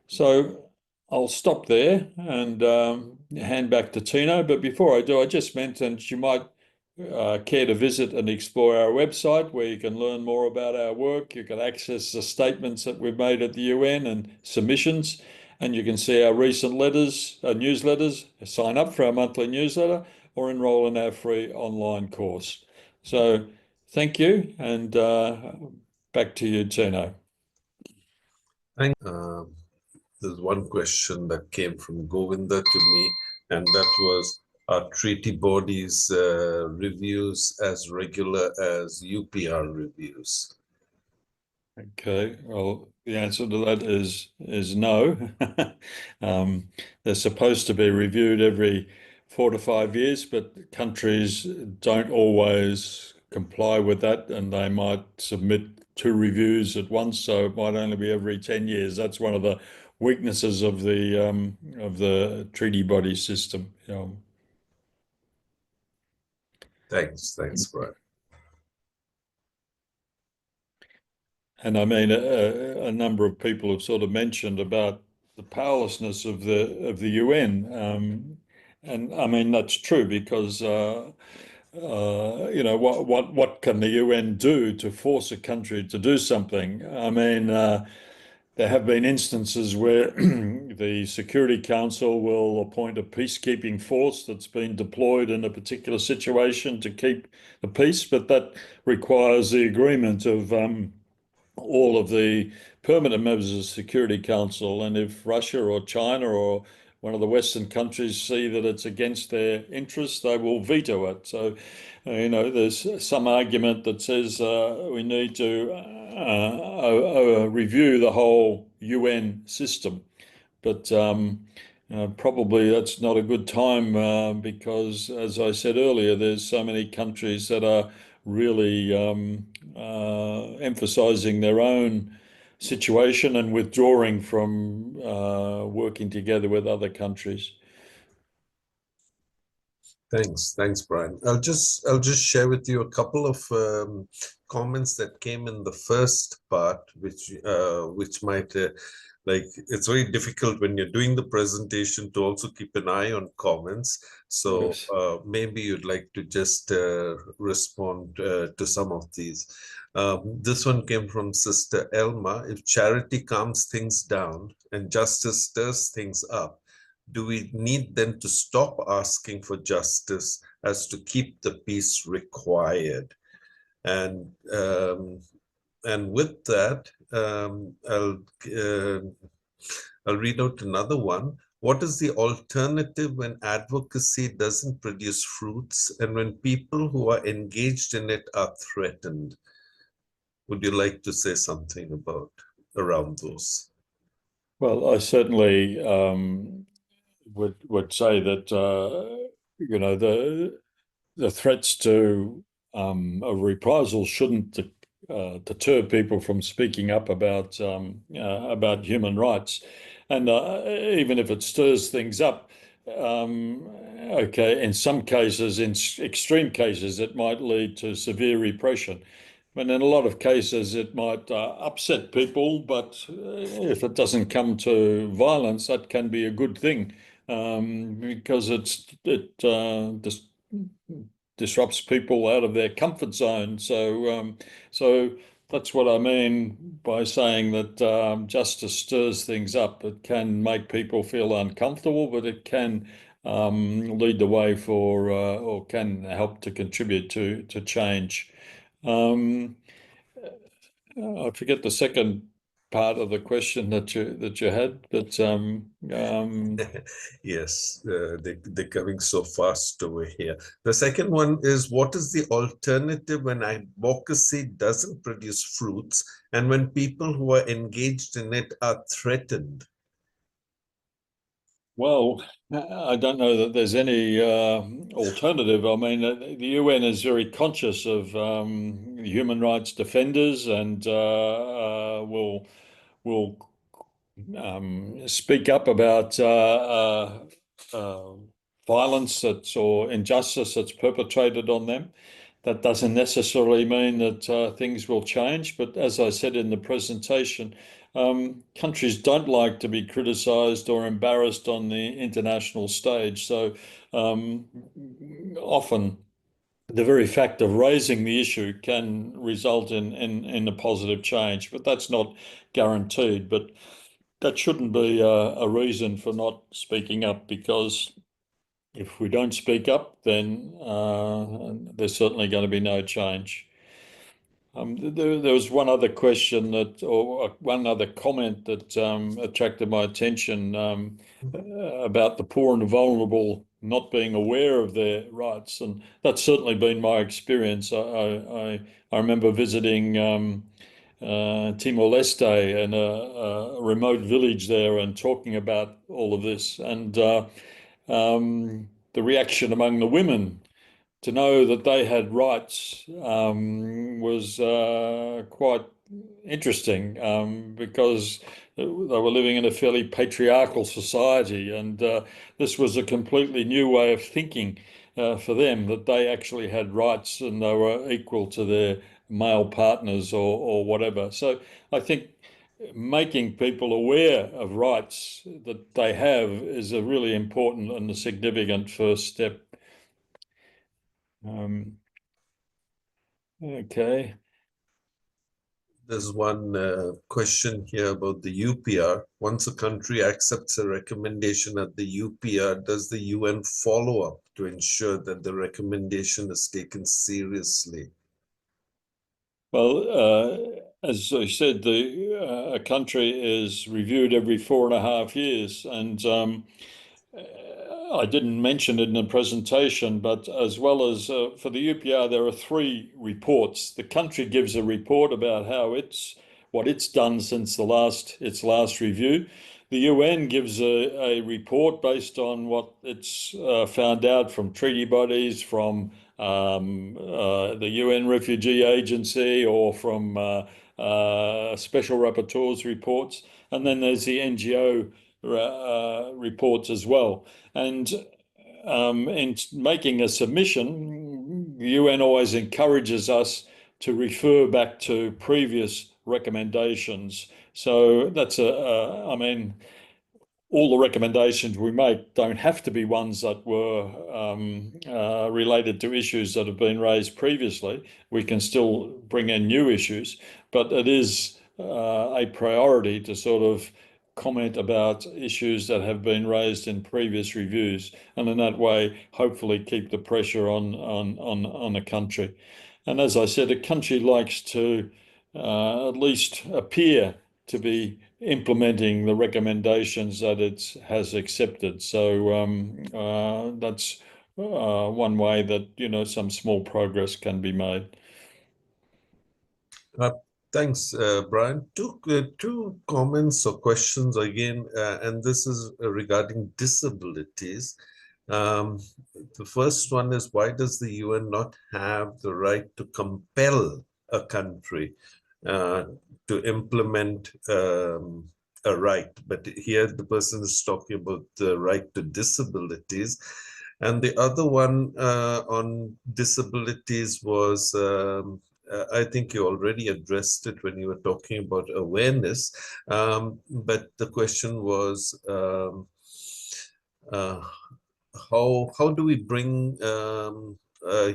B: So I'll stop there and hand back to Tino. But before I do, I just mentioned you might care to visit and explore our website where you can learn more about our work. You can access the statements that we've made at the UN and submissions, and you can see our recent newsletters, sign up for our monthly newsletter, or enroll in our free online course. So thank you, and back to you, Tino.
A: There's one question that came from Govinda to me, and that was, are treaty bodies reviews as regular as UPR reviews?
B: Okay, well, the answer to that is no. They're supposed to be reviewed every 4 to 5 years, but countries don't always comply with that, and they might submit 2 reviews at once, so it might only be every 10 years. That's one of the weaknesses of the treaty body system.
A: Thanks, Brian.
B: And I mean, a number of people have sort of mentioned about the powerlessness of the UN. And I mean, that's true because, what can the UN do to force a country to do something? I mean, there have been instances where the Security Council will appoint a peacekeeping force that's been deployed in a particular situation to keep the peace, but that requires the agreement of all of the permanent members of the Security Council. And if Russia or China or one of the Western countries see that it's against their interests, they will veto it. So, there's some argument that says we need to review the whole UN system. But probably that's not a good time because, as I said earlier, there's so many countries that are really emphasizing their own situation and withdrawing from working together with other countries.
A: Thanks, Brian. I'll just share with you a couple of comments that came in the first part, which might it's very difficult when you're doing the presentation to also keep an eye on comments. So
B: Yes.
A: maybe you'd like to just respond to some of these. This one came from Sister Elma. If charity calms things down and justice stirs things up, do we need then to stop asking for justice as to keep the peace required? And with that, I'll read out another one. What is the alternative when advocacy doesn't produce fruits and when people who are engaged in it are threatened? Would you like to say something around those?
B: Well, I certainly would say that the threats to a reprisal shouldn't deter people from speaking up about human rights, and even if it stirs things up, okay, in some cases, in extreme cases, it might lead to severe repression. But in a lot of cases, it might upset people, but if it doesn't come to violence, that can be a good thing because it just disrupts people out of their comfort zone. So that's what I mean by saying that justice stirs things up. It can make people feel uncomfortable, but it can lead the way for or can help to contribute to change. I forget the second part of the question that you had, but
A: yes, they're coming so fast over here. The second one is, what is the alternative when advocacy doesn't produce fruits and when people who are engaged in it are threatened?
B: Well, I don't know that there's any alternative. I mean, the UN is very conscious of human rights defenders and will speak up about violence or injustice that's perpetrated on them. That doesn't necessarily mean that things will change, but as I said in the presentation, countries don't like to be criticised or embarrassed on the international stage. So often the very fact of raising the issue can result in a positive change, but that's not guaranteed. But that shouldn't be a reason for not speaking up, because if we don't speak up, then there's certainly going to be no change. There was one other question or one other comment that attracted my attention about the poor and vulnerable not being aware of their rights, and that's certainly been my experience. I remember visiting Timor-Leste and a remote village there and talking about all of this, and the reaction among the women to know that they had rights was quite interesting because they were living in a fairly patriarchal society, and this was a completely new way of thinking for them, that they actually had rights and they were equal to their male partners or whatever. So I think making people aware of rights that they have is a really important and a significant first step. Okay.
A: There's one question here about the UPR. Once a country accepts a recommendation at the UPR, does the UN follow up to ensure that the recommendation is taken seriously?
B: Well, as I said, a country is reviewed every 4.5 years, and I didn't mention it in the presentation, but as well as for the UPR, there are 3 reports. The country gives a report about what it's done since its last review. The UN gives a report based on what it's found out from treaty bodies, from the UN Refugee Agency, or from special rapporteurs' reports. And then there's the NGO reports as well. And in making a submission, the UN always encourages us to refer back to previous recommendations. So that's I mean, all the recommendations we make don't have to be ones that were related to issues that have been raised previously. We can still bring in new issues, but it is a priority to sort of comment about issues that have been raised in previous reviews, and in that way, hopefully keep the pressure on a country. And as I said, a country likes to at least appear to be implementing the recommendations that it has accepted. So that's one way that some small progress can be made.
A: Thanks, Brian. Two comments or questions again, and this is regarding disabilities. The first one is, why does the UN not have the right to compel a country to implement a right? But here the person is talking about the right to disabilities. And the other one on disabilities was, I think you already addressed it when you were talking about awareness, but the question was, how do we bring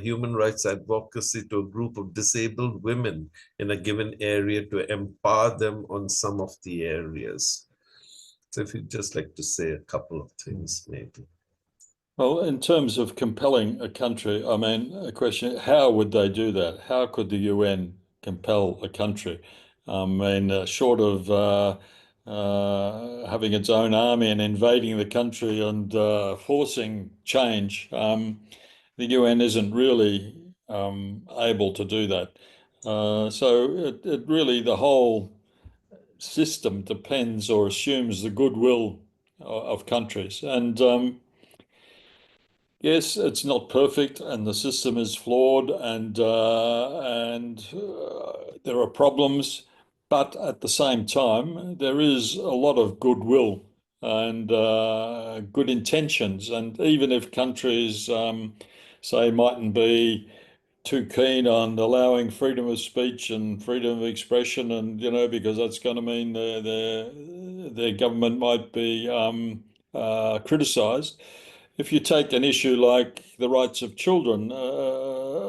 A: human rights advocacy to a group of disabled women in a given area to empower them on some of the areas? So if you'd just like to say a couple of things, maybe.
B: Well, in terms of compelling a country, I mean, a question, how would they do that? How could the UN compel a country? I mean, short of having its own army and invading the country and forcing change, the UN isn't really able to do that. So it really, the whole system depends or assumes the goodwill of countries. And yes, it's not perfect, and the system is flawed, and there are problems. But at the same time, there is a lot of goodwill and good intentions. And even if countries, say, mightn't be too keen on allowing freedom of speech and freedom of expression, and because that's going to mean their government might be criticised. If you take an issue like the rights of children,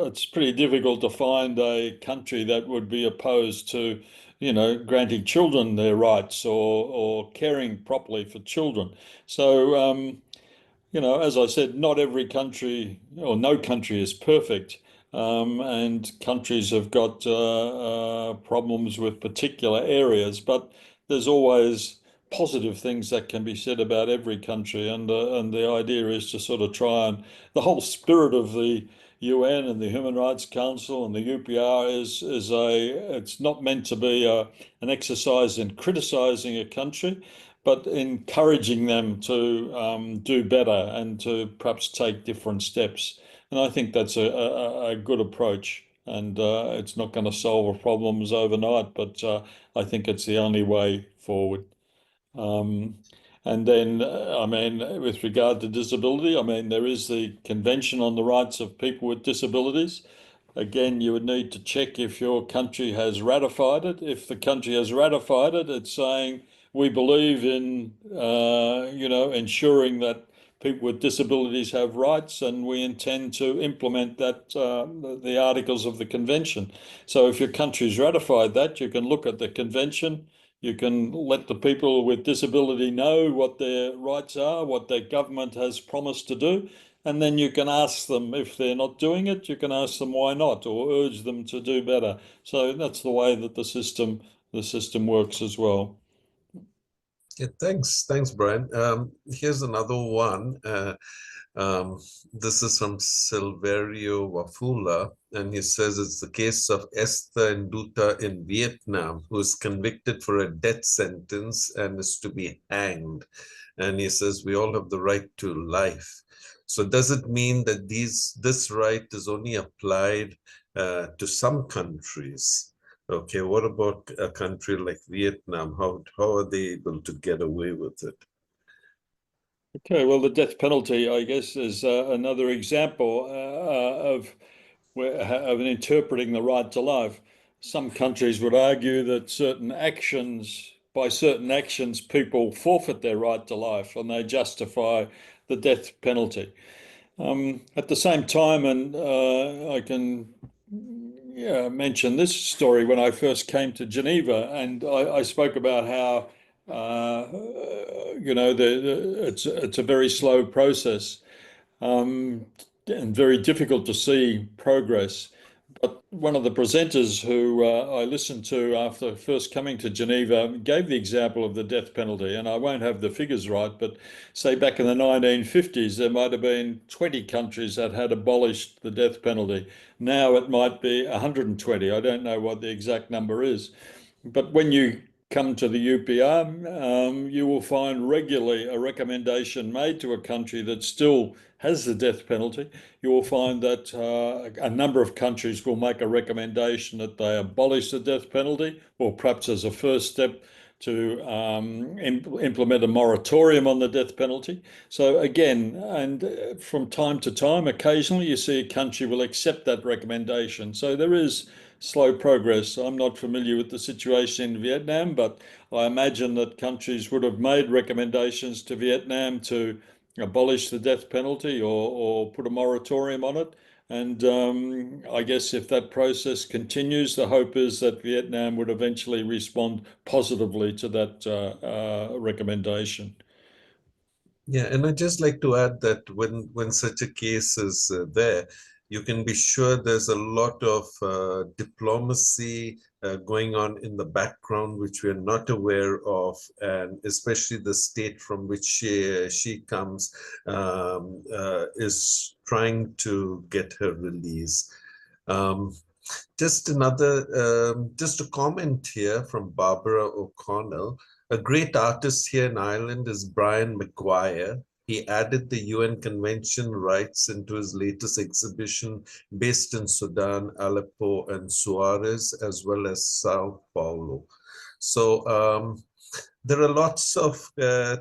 B: it's pretty difficult to find a country that would be opposed to, granting children their rights or caring properly for children. So, as I said, not every country or no country is perfect. And countries have got problems with particular areas, but there's always positive things that can be said about every country, and the idea is to sort of try, and the whole spirit of the UN and the Human Rights Council and the UPR it's not meant to be an exercise in criticizing a country, but encouraging them to do better and to perhaps take different steps. And I think that's a good approach. And it's not going to solve our problems overnight, but I think it's the only way forward. And then, I mean, with regard to disability, I mean, there is the Convention on the Rights of People with Disabilities, again, you would need to check if your country has ratified it. If the country has ratified it, it's saying we believe in, ensuring that people with disabilities have rights, and we intend to implement that the articles of the convention. So if your country's ratified that, you can look at the convention. You can let the people with disability know what their rights are, what their government has promised to do, and then you can ask them if they're not doing it, you can ask them why not, or urge them to do better. So that's the way that the system works as well.
A: Yeah, thanks, Brian. Here's another one. This is from Silverio Wafula, and he says it's the case of Esther Nduta in Vietnam, who is convicted for a death sentence and is to be hanged. And he says we all have the right to life. So does it mean that this right is only applied to some countries? Okay, what about a country like Vietnam? How are they able to get away with it?
B: Okay, well, the death penalty, I guess, is another example of interpreting the right to life. Some countries would argue that by certain actions, people forfeit their right to life, and they justify the death penalty. At the same time, and I can mention this story when I first came to Geneva, and I spoke about how it's a very slow process and very difficult to see progress. But one of the presenters who I listened to after first coming to Geneva gave the example of the death penalty, and I won't have the figures right, but say back in the 1950s, there might have been 20 countries that had abolished the death penalty. Now it might be 120. I don't know what the exact number is. But when you come to the UPR, you will find regularly a recommendation made to a country that still has the death penalty. You will find that a number of countries will make a recommendation that they abolish the death penalty, or perhaps as a first step to implement a moratorium on the death penalty. So again, and from time to time, occasionally you see a country will accept that recommendation. So there is slow progress. I'm not familiar with the situation in Vietnam, but I imagine that countries would have made recommendations to Vietnam to abolish the death penalty or put a moratorium on it. And I guess if that process continues, the hope is that Vietnam would eventually respond positively to that recommendation.
A: Yeah, and I'd just like to add that when such a case is there, you can be sure there's a lot of diplomacy going on in the background, which we are not aware of, and especially the state from which she comes is trying to get her release. Just a comment here from Barbara O'Connell. A great artist here in Ireland is Brian McGuire. He added the UN Convention rights into his latest exhibition based in Sudan, Aleppo, and Suarez, as well as Sao Paulo. So there are lots of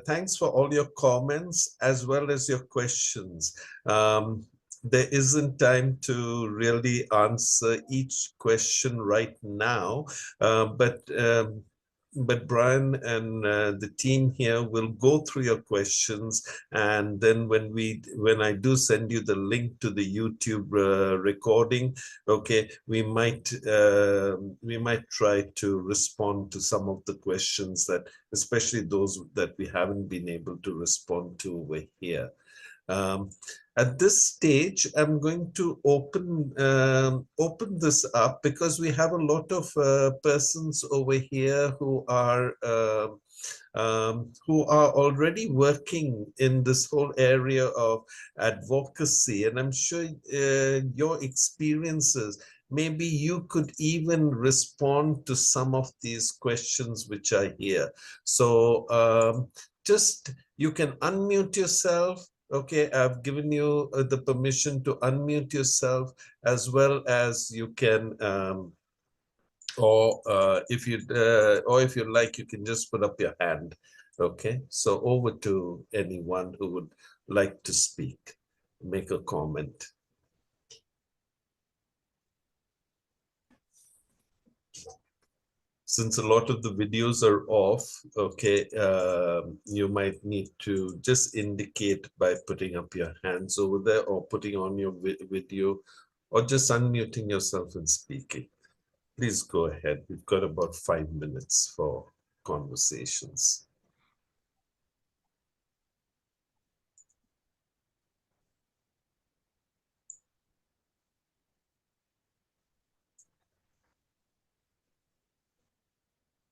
A: thanks for all your comments as well as your questions. There isn't time to really answer each question right now, but Brian and the team here will go through your questions, and then when I do send you the link to the YouTube recording, okay, we might try to respond to some of the questions that, especially those that we haven't been able to respond to over here. At this stage, I'm going to open this up because we have a lot of persons over here who are already working in this whole area of advocacy, and I'm sure your experiences, maybe you could even respond to some of these questions which are here. So just you can unmute yourself. Okay, I've given you the permission to unmute yourself, as well as you can, if you like, you can just put up your hand. Okay, so over to anyone who would like to speak, make a comment. Since a lot of the videos are off, okay, you might need to just indicate by putting up your hands over there or putting on your video or just unmuting yourself and speaking. Please go ahead. We've got about 5 minutes for conversations.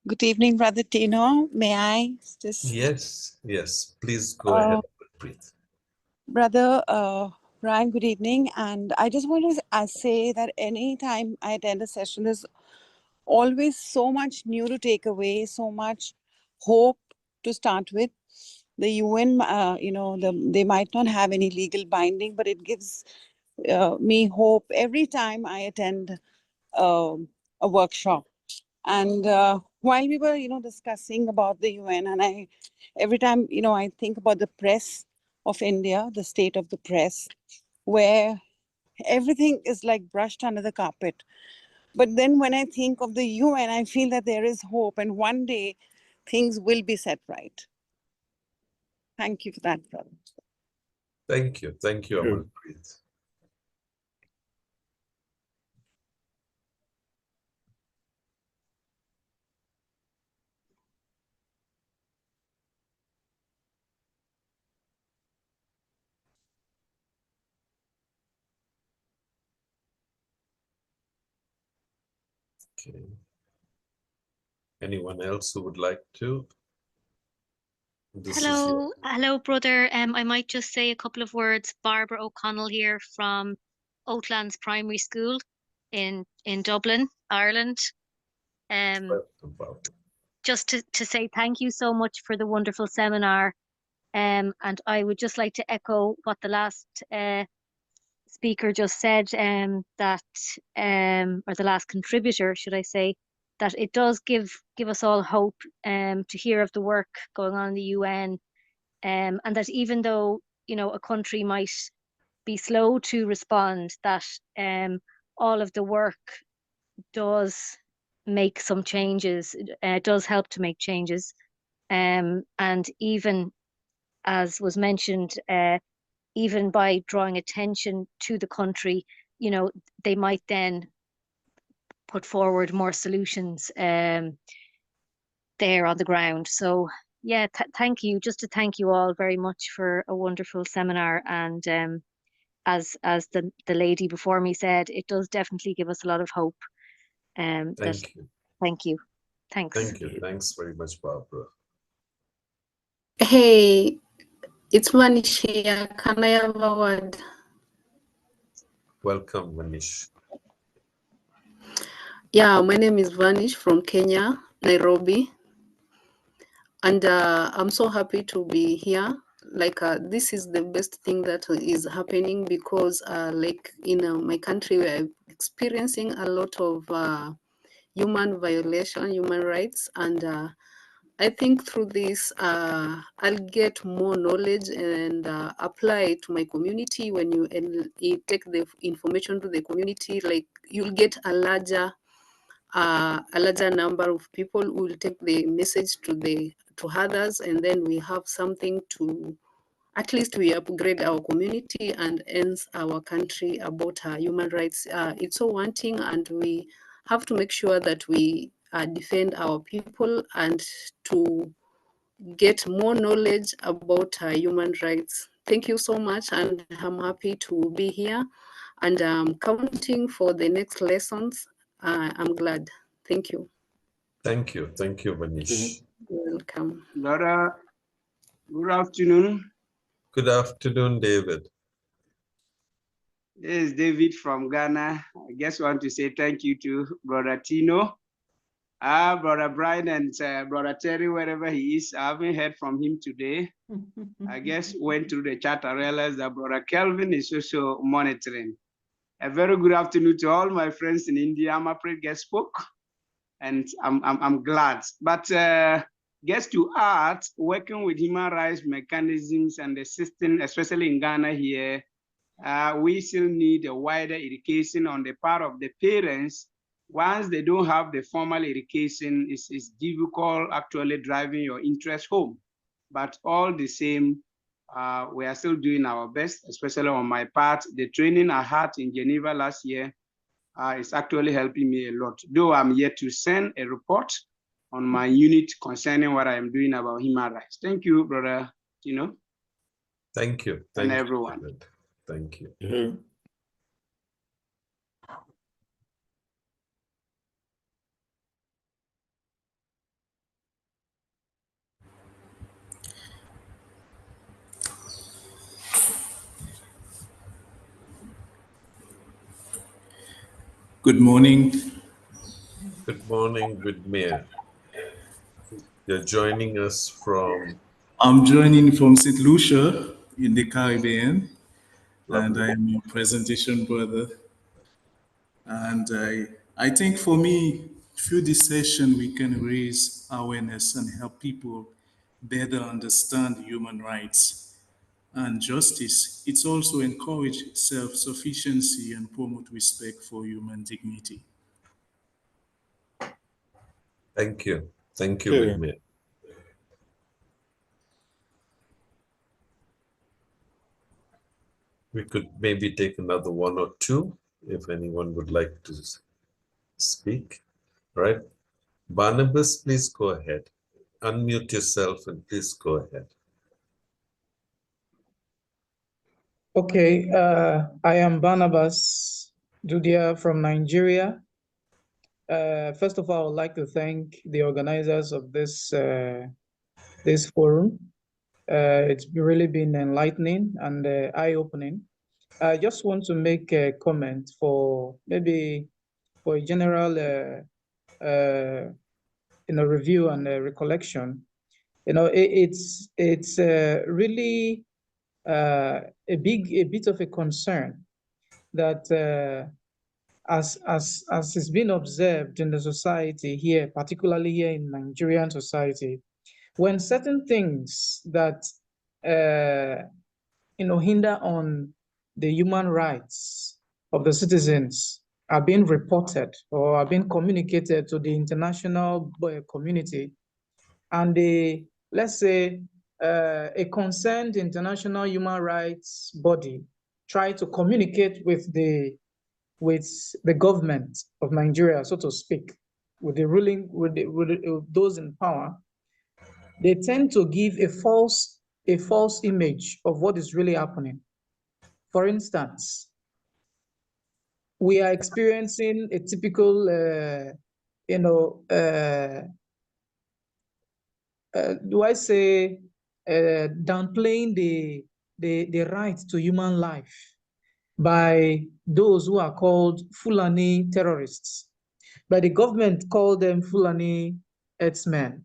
L: Good evening, Brother Tino. May I just...
A: Yes, please go ahead, Preet.
L: Brother Brian, good evening. And I just want to say that anytime I attend a session, there's always so much new to take away, so much hope to start with. The UN, they might not have any legal binding, but it gives me hope every time I attend a workshop. And while we were, discussing about the UN, and every time, I think about the press of India, the state of the press, where everything is like brushed under the carpet. But then when I think of the UN, I feel that there is hope, and one day things will be set right. Thank you for that, brother.
A: Thank you, Amalpreet. Okay. Anyone else who would like to?
M: Hello, brother. I might just say a couple of words. Barbara O'Connell here from Oatlands Primary School in Dublin, Ireland. Just to say thank you so much for the wonderful seminar. And I would just like to echo what the last speaker just said, or the last contributor, should I say, that it does give us all hope to hear of the work going on in the UN, and that even though a country might be slow to respond, that all of the work does make some changes, does help to make changes, and even as was mentioned, even by drawing attention to the country, they might then put forward more solutions there on the ground. So yeah, thank you. Just to thank you all very much for a wonderful seminar. And as the lady before me said, it does definitely give us a lot of hope.
A: Thank you.
M: Thank you. Thanks.
A: Thank you. Thanks very much, Barbara.
N: Hey, it's Manish here. Can I have a word?
A: Welcome, Manish.
N: Yeah, my name is Vanish from Kenya, Nairobi. And I'm so happy to be here. Like, this is the best thing that is happening because, like, in my country, we're experiencing a lot of human violation, human rights. And I think through this, I'll get more knowledge and apply it to my community. When you take the information to the community, like, you'll get a larger number of people who will take the message to others, and then we have something to, at least we upgrade our community and ends our country about human rights. It's so wanting, and we have to make sure that we defend our people and to get more knowledge about human rights. Thank you so much, and I'm happy to be here, and I'm counting for the next lessons. I'm glad. Thank you.
A: Thank you, Manish.
N: You're welcome.
O: Laura, good afternoon.
A: Good afternoon, David.
O: This is David from Ghana. I just want to say thank you to Brother Tino, Brother Brian, and Brother Terry, wherever he is. I haven't heard from him today. I guess went through the chat and realized that Brother Kelvin is also monitoring. A very good afternoon to all my friends in India. I'm afraid guest spoke, and I'm glad. But just to add, working with human rights mechanisms and the system, especially in Ghana here, we still need a wider education on the part of the parents once they don't have the formal education, it's difficult actually driving your interest home. But all the same, we are still doing our best, especially on my part. The training I had in Geneva last year is actually helping me a lot, though I'm yet to send a report on my unit concerning what I am doing about human rights. Thank you, Brother Tino.
A: Thank you.
O: And
A: Thank you,
O: everyone.
A: David. Thank you.
B: Yeah.
P: Good morning.
A: Good morning, good mayor. You're joining us from?
P: I'm joining from St. Lucia in the Caribbean, and
A: Lovely.
P: I am your presentation brother. And I think for me, through this session, we can raise awareness and help people better understand human rights and justice. It's also encourage self-sufficiency and promote respect for human dignity.
A: Thank you. Thank you,
B: Yeah.
A: good mayor. We could maybe take another one or two if anyone would like to speak. All right. Barnabas, please go ahead. Unmute yourself and please go ahead.
Q: Okay, I am Barnabas Dudia from Nigeria. First of all, I would like to thank the organizers of this forum. It's really been enlightening and eye-opening. I just want to make a comment for maybe for a general review and recollection. It's really a bit of a concern that as has been observed in the society here, particularly here in Nigerian society, when certain things that hinder on the human rights of the citizens are being reported or are being communicated to the international community, and let's say a concerned international human rights body try to communicate with the government of Nigeria, so to speak, with the ruling, with those in power, they tend to give a false image of what is really happening. For instance, we are experiencing a typical, do I say, downplaying the right to human life by those who are called Fulani terrorists. But the government called them Fulani herdsmen,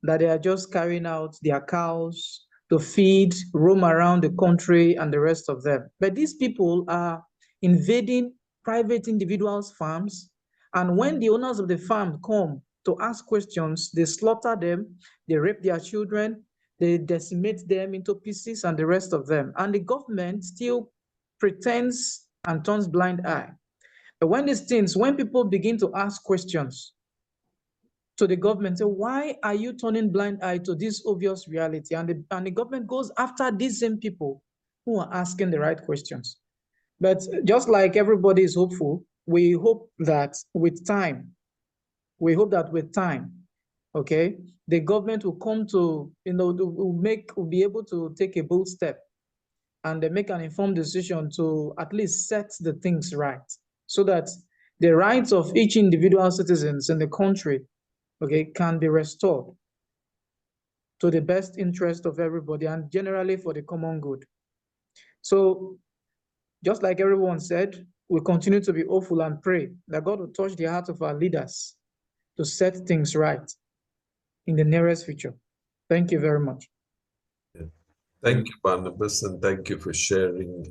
Q: that they are just carrying out their cows to feed, roam around the country and the rest of them. But these people are invading private individuals' farms, and when the owners of the farm come to ask questions, they slaughter them, they rape their children, they decimate them into pieces and the rest of them. And the government still pretends and turns blind eye. But when people begin to ask questions to the government, say, why are you turning blind eye to this obvious reality? And the government goes after these same people who are asking the right questions. But just like everybody is hopeful, we hope that with time, okay, the government will come to, will be able to take a bold step and they make an informed decision to at least set the things right, so that the rights of each individual citizens in the country, okay, can be restored to the best interest of everybody and generally for the common good. So just like everyone said, we continue to be hopeful and pray that God will touch the heart of our leaders to set things right in the nearest future. Thank you very much.
A: Thank you, Barnabas, and thank you for sharing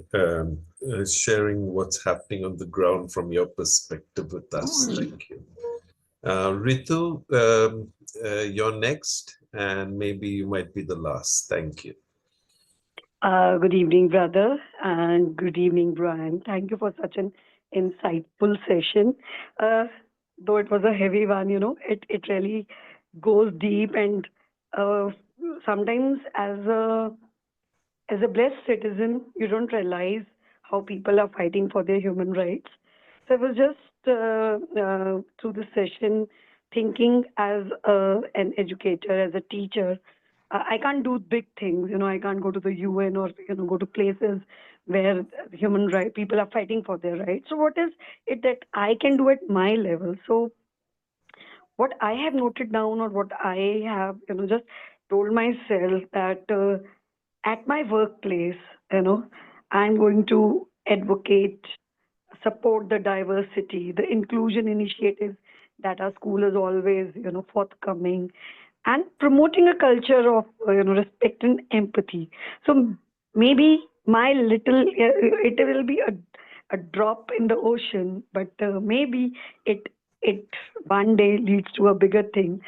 A: what's happening on the ground from your perspective with us. Thank you. Ritu, you're next, and maybe you might be the last. Thank you.
R: Good evening, brother, and good evening, Brian. Thank you for such an insightful session. though it was a heavy one, it really goes deep, and uh, sometimes as a blessed citizen, you don't realize how people are fighting for their human rights. So I was just through the session thinking as an educator, as a teacher, I can't do big things. I can't go to the UN or go to places where human right people are fighting for their rights. So what is it that I can do at my level? So what I have noted down, or what I have just told myself, that at my workplace, I'm going to advocate, support the diversity, the inclusion initiatives that our school is always, forthcoming, and promoting a culture of, respect and empathy. So maybe my little, it will be a drop in the ocean, but maybe it one day leads to a bigger thing.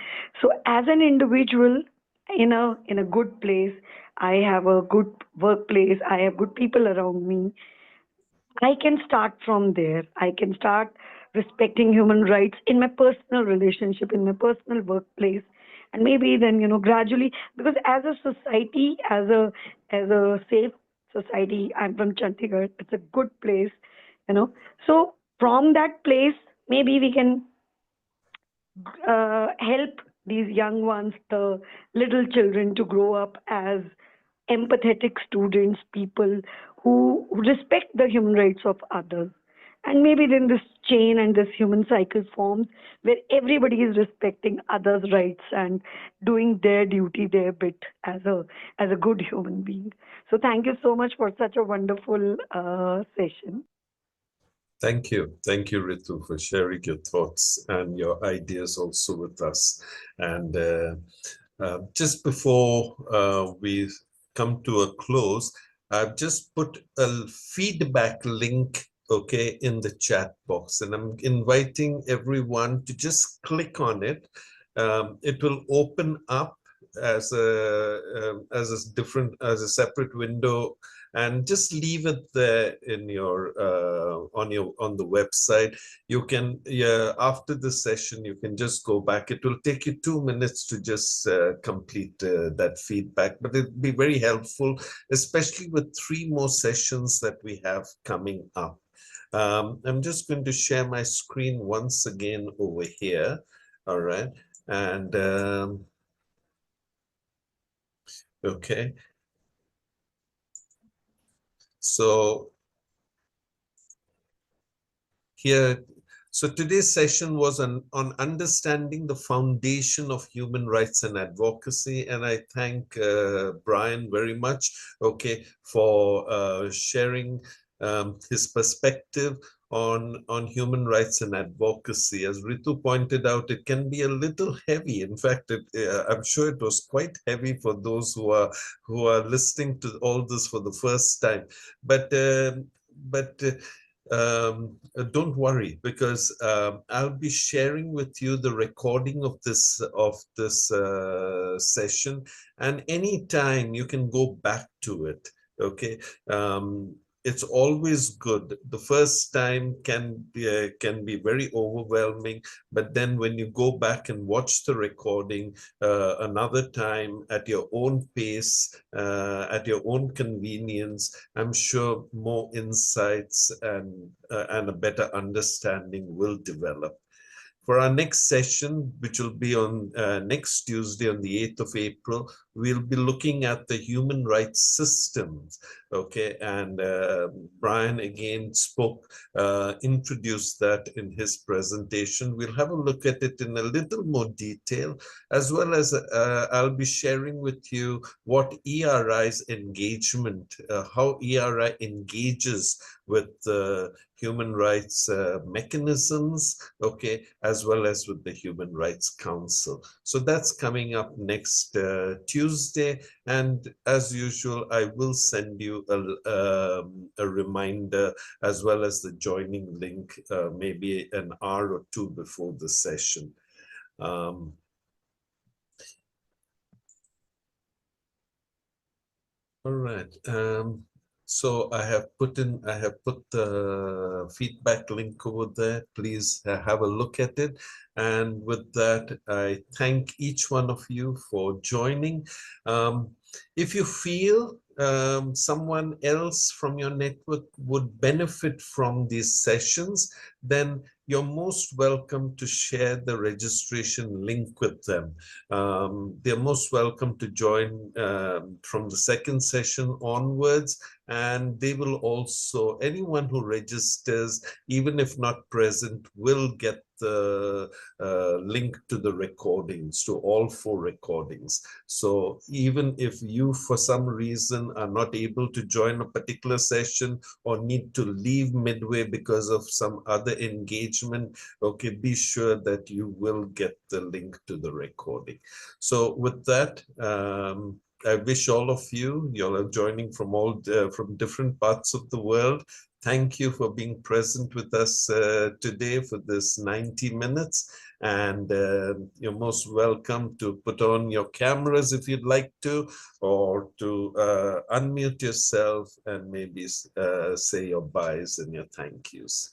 R: So as an individual in a good place, I have a good workplace, I have good people around me, I can start from there. I can start respecting human rights in my personal relationship, in my personal workplace, and maybe then gradually, because as a society, as a safe society, I'm from Chandigarh. It's a good place, So from that place, maybe we can help these young ones, the little children, to grow up as empathetic students, people who respect the human rights of others. And maybe then this chain and this human cycle forms where everybody is respecting others' rights and doing their duty, their bit as a good human being. So thank you so much for such a wonderful session.
A: Thank you. Thank you, Ritu, for sharing your thoughts and your ideas also with us. And just before we come to a close, I've just put a feedback link, okay, in the chat box, and I'm inviting everyone to just click on it. It will open up as a separate window, and just leave it there in your on the website. You can, after the session, you can just go back. It will take you 2 minutes to just complete that feedback, but it'll be very helpful, especially with 3 more sessions that we have coming up. I'm just going to share my screen once again over here. All right. And okay. So here, so today's session was on understanding the foundation of human rights and advocacy, and I thank Brian very much, okay, for sharing his perspective on human rights and advocacy. As Ritu pointed out, it can be a little heavy. In fact, I'm sure it was quite heavy for those who are listening to all this for the first time. But don't worry, because I'll be sharing with you the recording of this session, and anytime you can go back to it. Okay. It's always good. The first time can be very overwhelming, but then when you go back and watch the recording another time at your own pace, at your own convenience, I'm sure more insights and a better understanding will develop. For our next session, which will be on next Tuesday on the 8th of April, we'll be looking at the human rights systems. Okay, and Brian again introduced that in his presentation. We'll have a look at it in a little more detail, as well as I'll be sharing with you what ERI's engagement, how ERI engages with human rights mechanisms, okay, as well as with the Human Rights Council. So that's coming up next Tuesday. And as usual, I will send you a reminder, as well as the joining link, maybe an hour or 2 before the session. All right. So I have put the feedback link over there. Please have a look at it. And with that, I thank each one of you for joining. If you feel someone else from your network would benefit from these sessions, then you're most welcome to share the registration link with them. They're most welcome to join from the second session onwards, and they will also, anyone who registers, even if not present, will get the link to the recordings, to all 4 recordings. So even if you, for some reason, are not able to join a particular session or need to leave midway because of some other engagement, okay, be sure that you will get the link to the recording. So with that, I wish all of you, you are joining from from different parts of the world. Thank you for being present with us today for this 90 minutes. And you're most welcome to put on your cameras if you'd like to, or to unmute yourself and maybe say your byes and your thank yous.